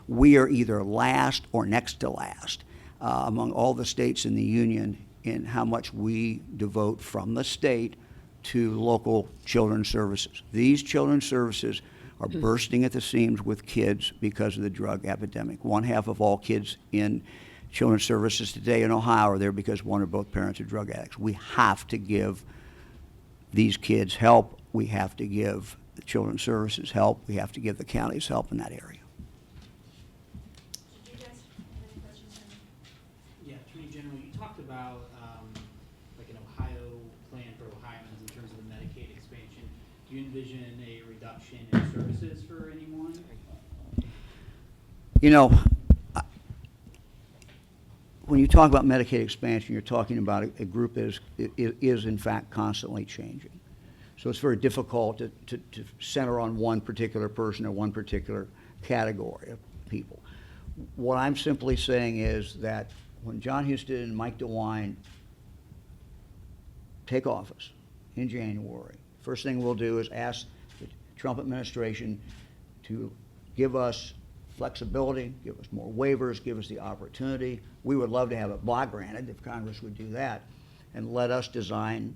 We are either last or next to last among all the states in the union in how much we devote from the state to local children's services. These children's services are bursting at the seams with kids because of the drug epidemic. 1/2 of all kids in children's services today in Ohio are there because one or both parents are drug addicts. We have to give these kids help. We have to give the children's services help. We have to give the counties help in that area. Did you guys have any questions? Yeah, Attorney General, you talked about like an Ohio plan for Ohioans in terms of the Medicaid expansion. Do you envision a a reduction in services for anyone? You know, when you talk about Medicaid expansion, you're talking about a group that is in fact constantly changing. So it's very difficult to center on one particular person or one particular category of people. What I'm simply saying is that when Jon Husted and Mike DeWine take office in January, first thing we'll do is ask the Trump administration to give us flexibility, give us more waivers, give us the opportunity. We would love to have it block granted if Congress would do that, and let us design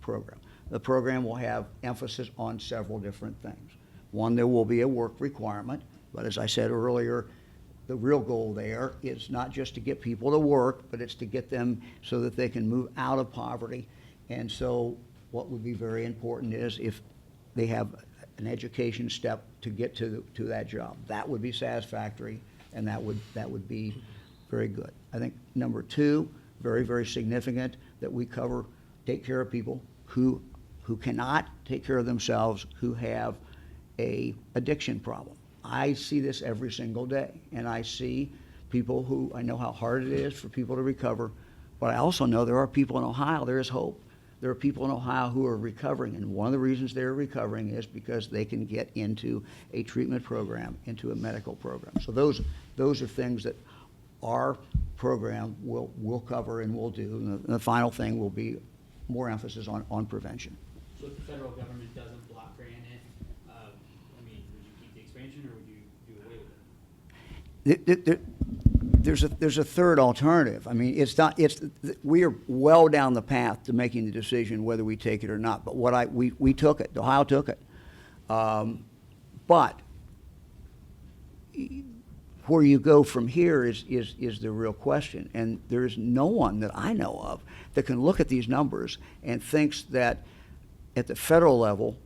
a program. The program will have emphasis on several different things. One, there will be a work requirement, but as I said earlier, the real goal there is not just to get people to work, but it's to get them so that they can move out of poverty. And so what would be very important is if they have an education step to get to that job. That would be satisfactory, and that would be very good. I think number two, very, very significant, that we take care of people who cannot take care of themselves, who have a addiction problem. I see this every single day, and I see people who, I know how hard it is for people to recover, but I also know there are people in Ohio, there is hope. There are people in Ohio who are recovering, and one of the reasons they're recovering is because they can get into a treatment program, into a medical program. So those are things that our program will cover and will do. And the final thing will be more emphasis on prevention. So if the federal government doesn't block grant it, would you keep the expansion or would you do away with it? There's a third alternative. I mean, we are well down the path to making the decision whether we take it or not. But we took it. Ohio took it. But where you go from here is the real question. And there is no one that I know of that can look at these numbers and thinks that at the federal level,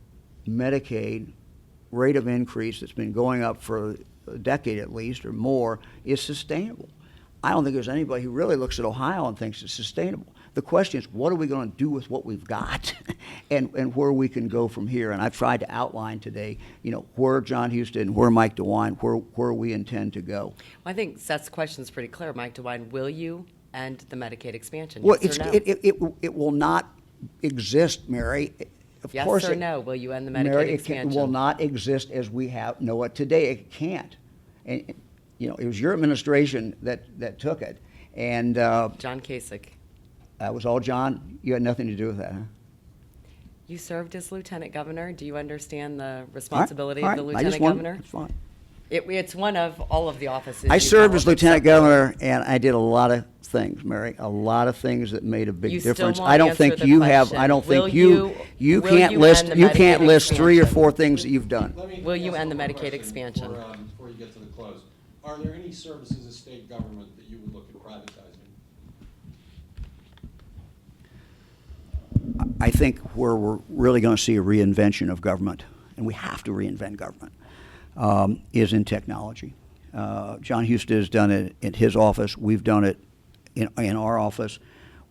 Medicaid rate of increase that's been going up for a decade at least or more is sustainable. I don't think there's anybody who really looks at Ohio and thinks it's sustainable. The question is, what are we going to do with what we've got and where we can go from here? And I've tried to outline today, where Jon Husted and where Mike DeWine, where we intend to go. I think Seth's question is pretty clear. Mike DeWine, will you end the Medicaid expansion? Well, Yes or no? it will not exist, Mary. Of Yes course or no? Will you end the Medicaid Mary, expansion? it will not exist as we know it today. It can't. And it was your administration that took it, and John Kasich. that was all John. You had nothing to do with that, huh? You served as lieutenant governor. Do you understand the responsibility All of the right. I lieutenant just want- governor? That's fine. It's one of all of the offices. I you served held, as lieutenant except for- governor, and I did a lot of things, Mary. A lot of things that made a big You still difference. won't I don't answer think the you have. question. I don't Will think you will can't you list. end the You can't Medicaid list 3 or expansion? 4 things that you've done. Let me Will you ask end the one Medicaid question expansion? Before you get to the close. Are there any services of state government that you would look at privatizing? I think where we're really going to see a reinvention of government, and we have to reinvent government, is in technology. Jon Husted has done it in his office. We've done it in our office.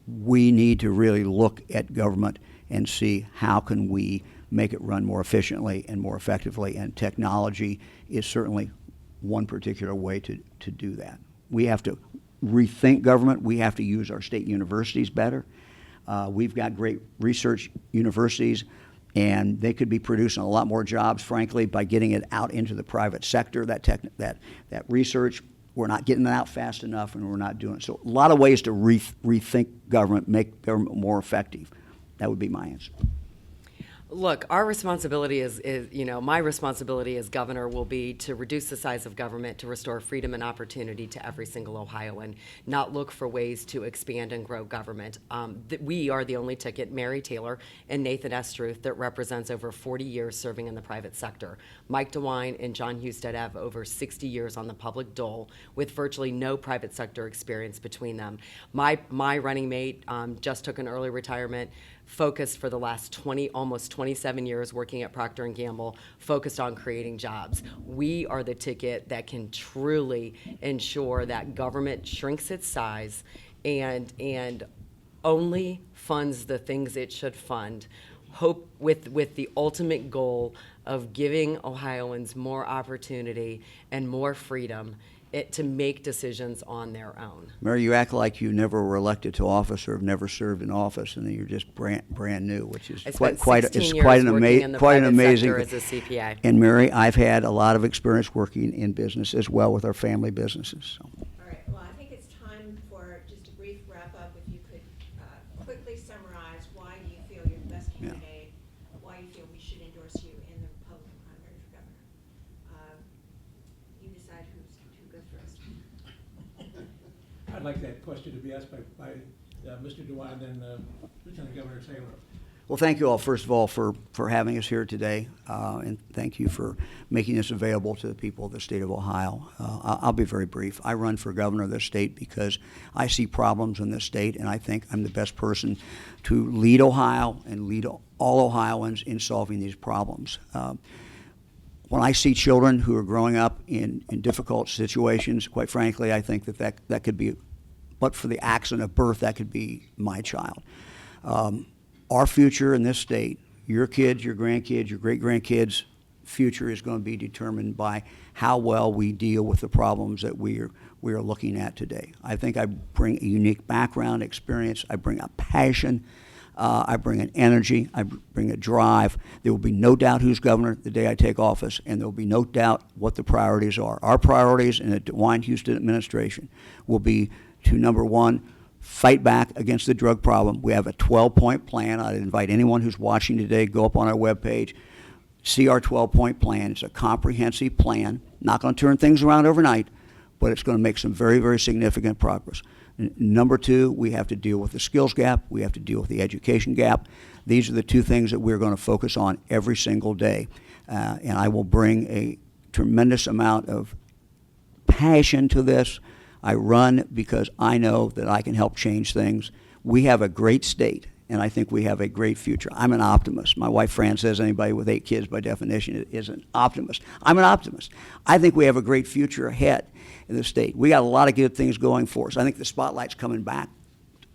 We need to really look at government and see how can we make it run more efficiently and more effectively, and technology is certainly one particular way to do that. We have to rethink government. We have to use our state universities better. We've got great research universities, and they could be producing a lot more jobs, frankly, by getting it out into the private sector. That research, we're not getting it out fast enough, and we're not doing it. So a lot of ways to rethink government, make government more effective. That would be my answer. Look, our responsibility is my responsibility as governor will be to reduce the size of government, to restore freedom and opportunity to every single Ohioan, not look for ways to expand and grow government. We are the only ticket, Mary Taylor and Nathan Estruth, that represents over 40 years serving in the private sector. Mike DeWine and Jon Husted have over 60 years on the public dole with virtually no private sector experience between them. My running mate just took an early retirement, focused for the last almost 27 years working at Procter & Gamble, focused on creating jobs. We are the ticket that can truly ensure that government shrinks its size and only funds the things it should fund. hope with the ultimate goal of giving Ohioans more opportunity and more freedom to make decisions on their own. Mary, you act like you never were elected to office or have never served in office, and then you're just brand new, which is I spent quite 16 it's quite years an working in the quite an private amazing. sector as a CPA. And Mary, I've had a lot of experience working in business as well with our family businesses. So. All right, well, I think it's time for just a brief wrap-up. If you could quickly summarize why you feel you're the best Yeah. candidate, why you feel we should endorse you in the Republican primary for governor. You decide who goes first. I'd like that question to be asked by Mr. DeWine, then Lieutenant Governor Taylor. Well, thank you all, first of all, for having us here today, and thank you for making this available to the people of the state of Ohio. I'll be very brief. I run for governor of this state because I see problems in this state, and I think I'm the best person to lead Ohio and lead all Ohioans in solving these problems. When I see children who are growing up in difficult situations, quite frankly, I think that could be, but for the accident of birth, that could be my child. Our future in this state, your kids, your grandkids, your great-grandkids' future is going to be determined by how well we deal with the problems that we are looking at today. I think I bring a unique background, experience. I bring a passion. I bring an energy. I bring a drive. There will be no doubt who's governor the day I take office, and there will be no doubt what the priorities are. Our priorities in the DeWine-Husted administration will be to, number one, fight back against the drug problem. We have a 12-point plan. I'd invite anyone who's watching today, go up on our webpage, see our 12-point plan. It's a comprehensive plan. Not going to turn things around overnight, but it's going to make some very, very significant progress. Number two, we have to deal with the skills gap. We have to deal with the education gap. These are the two things that we're going to focus on every single day. And I will bring a tremendous amount of passion to this. I run because I know that I can help change things. We have a great state, and I think we have a great future. I'm an optimist. My wife Fran says anybody with 8 kids by definition is an optimist. I'm an optimist. I think we have a great future ahead in the state. We got a lot of good things going for us. I think the spotlight's coming back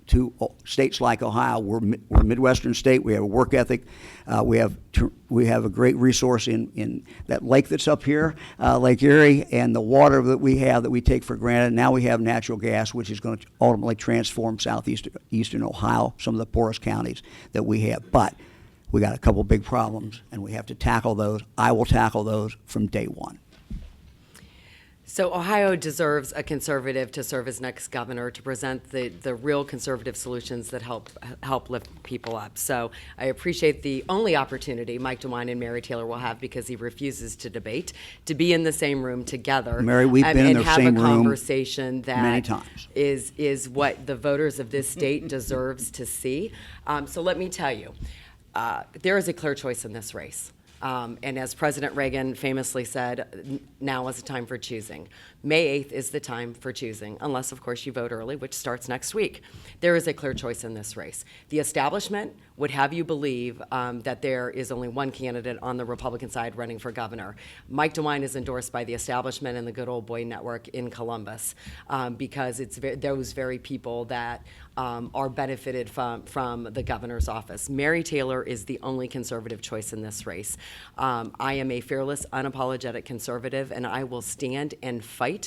to states like Ohio. We're a Midwestern state. We have a work ethic. We have a great resource in that lake that's up here, Lake Erie, and the water that we have that we take for granted. Now we have natural gas, which is going to ultimately transform southeastern Ohio, some of the poorest counties that we have. But we got a couple big problems, and we have to tackle those. I will tackle those from day one. So Ohio deserves a conservative to serve as next governor to present the real conservative solutions that help lift people up. So I appreciate the only opportunity Mike DeWine and Mary Taylor will have, because he refuses to debate, to be in the same room together. Mary, we've been in the same room and have a conversation that many times. is what the voters of this state deserves to see. So let me tell you, there is a clear choice in this race. And as President Reagan famously said, now is the time for choosing. May 8th is the time for choosing, unless, of course, you vote early, which starts next week. There is a clear choice in this race. The establishment would have you believe that there is only one candidate on the Republican side running for governor. Mike DeWine is endorsed by the establishment and the Good Old Boy Network in Columbus, because it's those very people that are benefited from the governor's office. Mary Taylor is the only conservative choice in this race. I am a fearless, unapologetic conservative, and I will stand and fight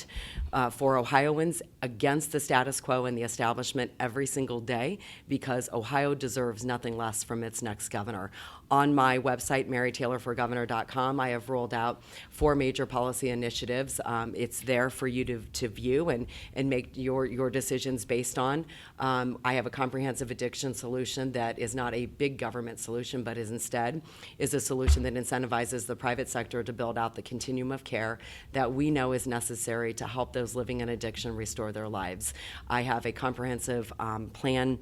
for Ohioans against the status quo and the establishment every single day, because Ohio deserves nothing less from its next governor. On my website, mary-taylor-for-governor.com, I have rolled out 4 major policy initiatives. It's there for you to view and make your decisions based on. I have a comprehensive addiction solution that is not a big government solution, but is instead a solution that incentivizes the private sector to build out the continuum of care that we know is necessary to help those living in addiction restore their lives. I have a comprehensive plan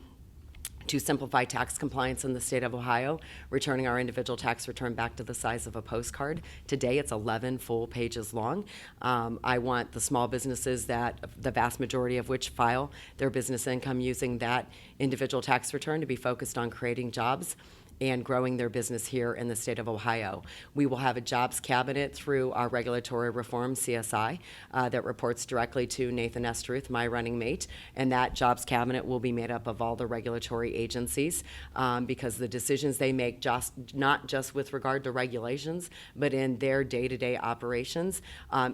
to simplify tax compliance in the state of Ohio, returning our individual tax return back to the size of a postcard. Today, it's 11 full pages long. I want the small businesses, that the vast majority of which file their business income using that individual tax return, to be focused on creating jobs and growing their business here in the state of Ohio. We will have a jobs cabinet through our regulatory reform, CSI, that reports directly to Nathan Estruth, my running mate, and that jobs cabinet will be made up of all the regulatory agencies because the decisions they make, not just with regard to regulations, but in their day-to-day operations,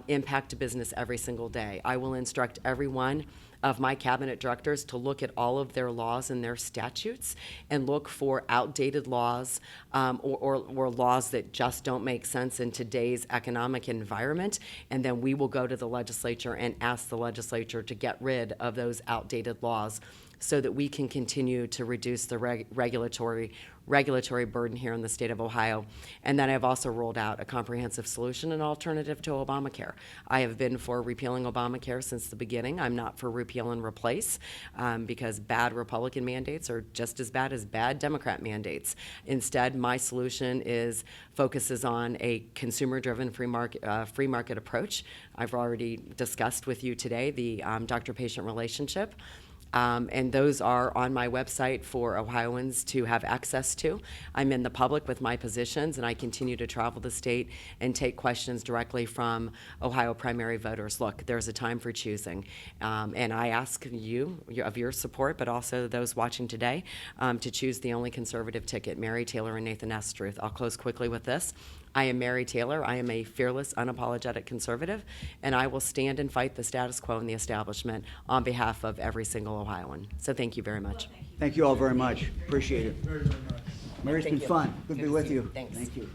impact business every single day. I will instruct every one of my cabinet directors to look at all of their laws and their statutes and look for outdated laws or laws that just don't make sense in today's economic environment. And then we will go to the legislature and ask the legislature to get rid of those outdated laws so that we can continue to reduce the regulatory burden here in the state of Ohio. And then I've also rolled out a comprehensive solution, an alternative to Obamacare. I have been for repealing Obamacare since the beginning. I'm not for repeal and replace because bad Republican mandates are just as bad Democrat mandates. Instead, my solution focuses on a consumer-driven free market approach. I've already discussed with you today the doctor-patient relationship. And those are on my website for Ohioans to have access to. I'm in the public with my positions, and I continue to travel the state and take questions directly from Ohio primary voters. Look, there's a time for choosing, and I ask you of your support, but also those watching today, to choose the only conservative ticket, Mary Taylor and Nathan Estruth. I'll close quickly with this. I am Mary Taylor. I am a fearless, unapologetic conservative, and I will stand and fight the status quo and the establishment on behalf of every single Ohioan. So thank you very much. Thank you all very much. Appreciate it. Very, very much. Mary's been Thank you. fun. Good to be with you. Thanks. Thank you.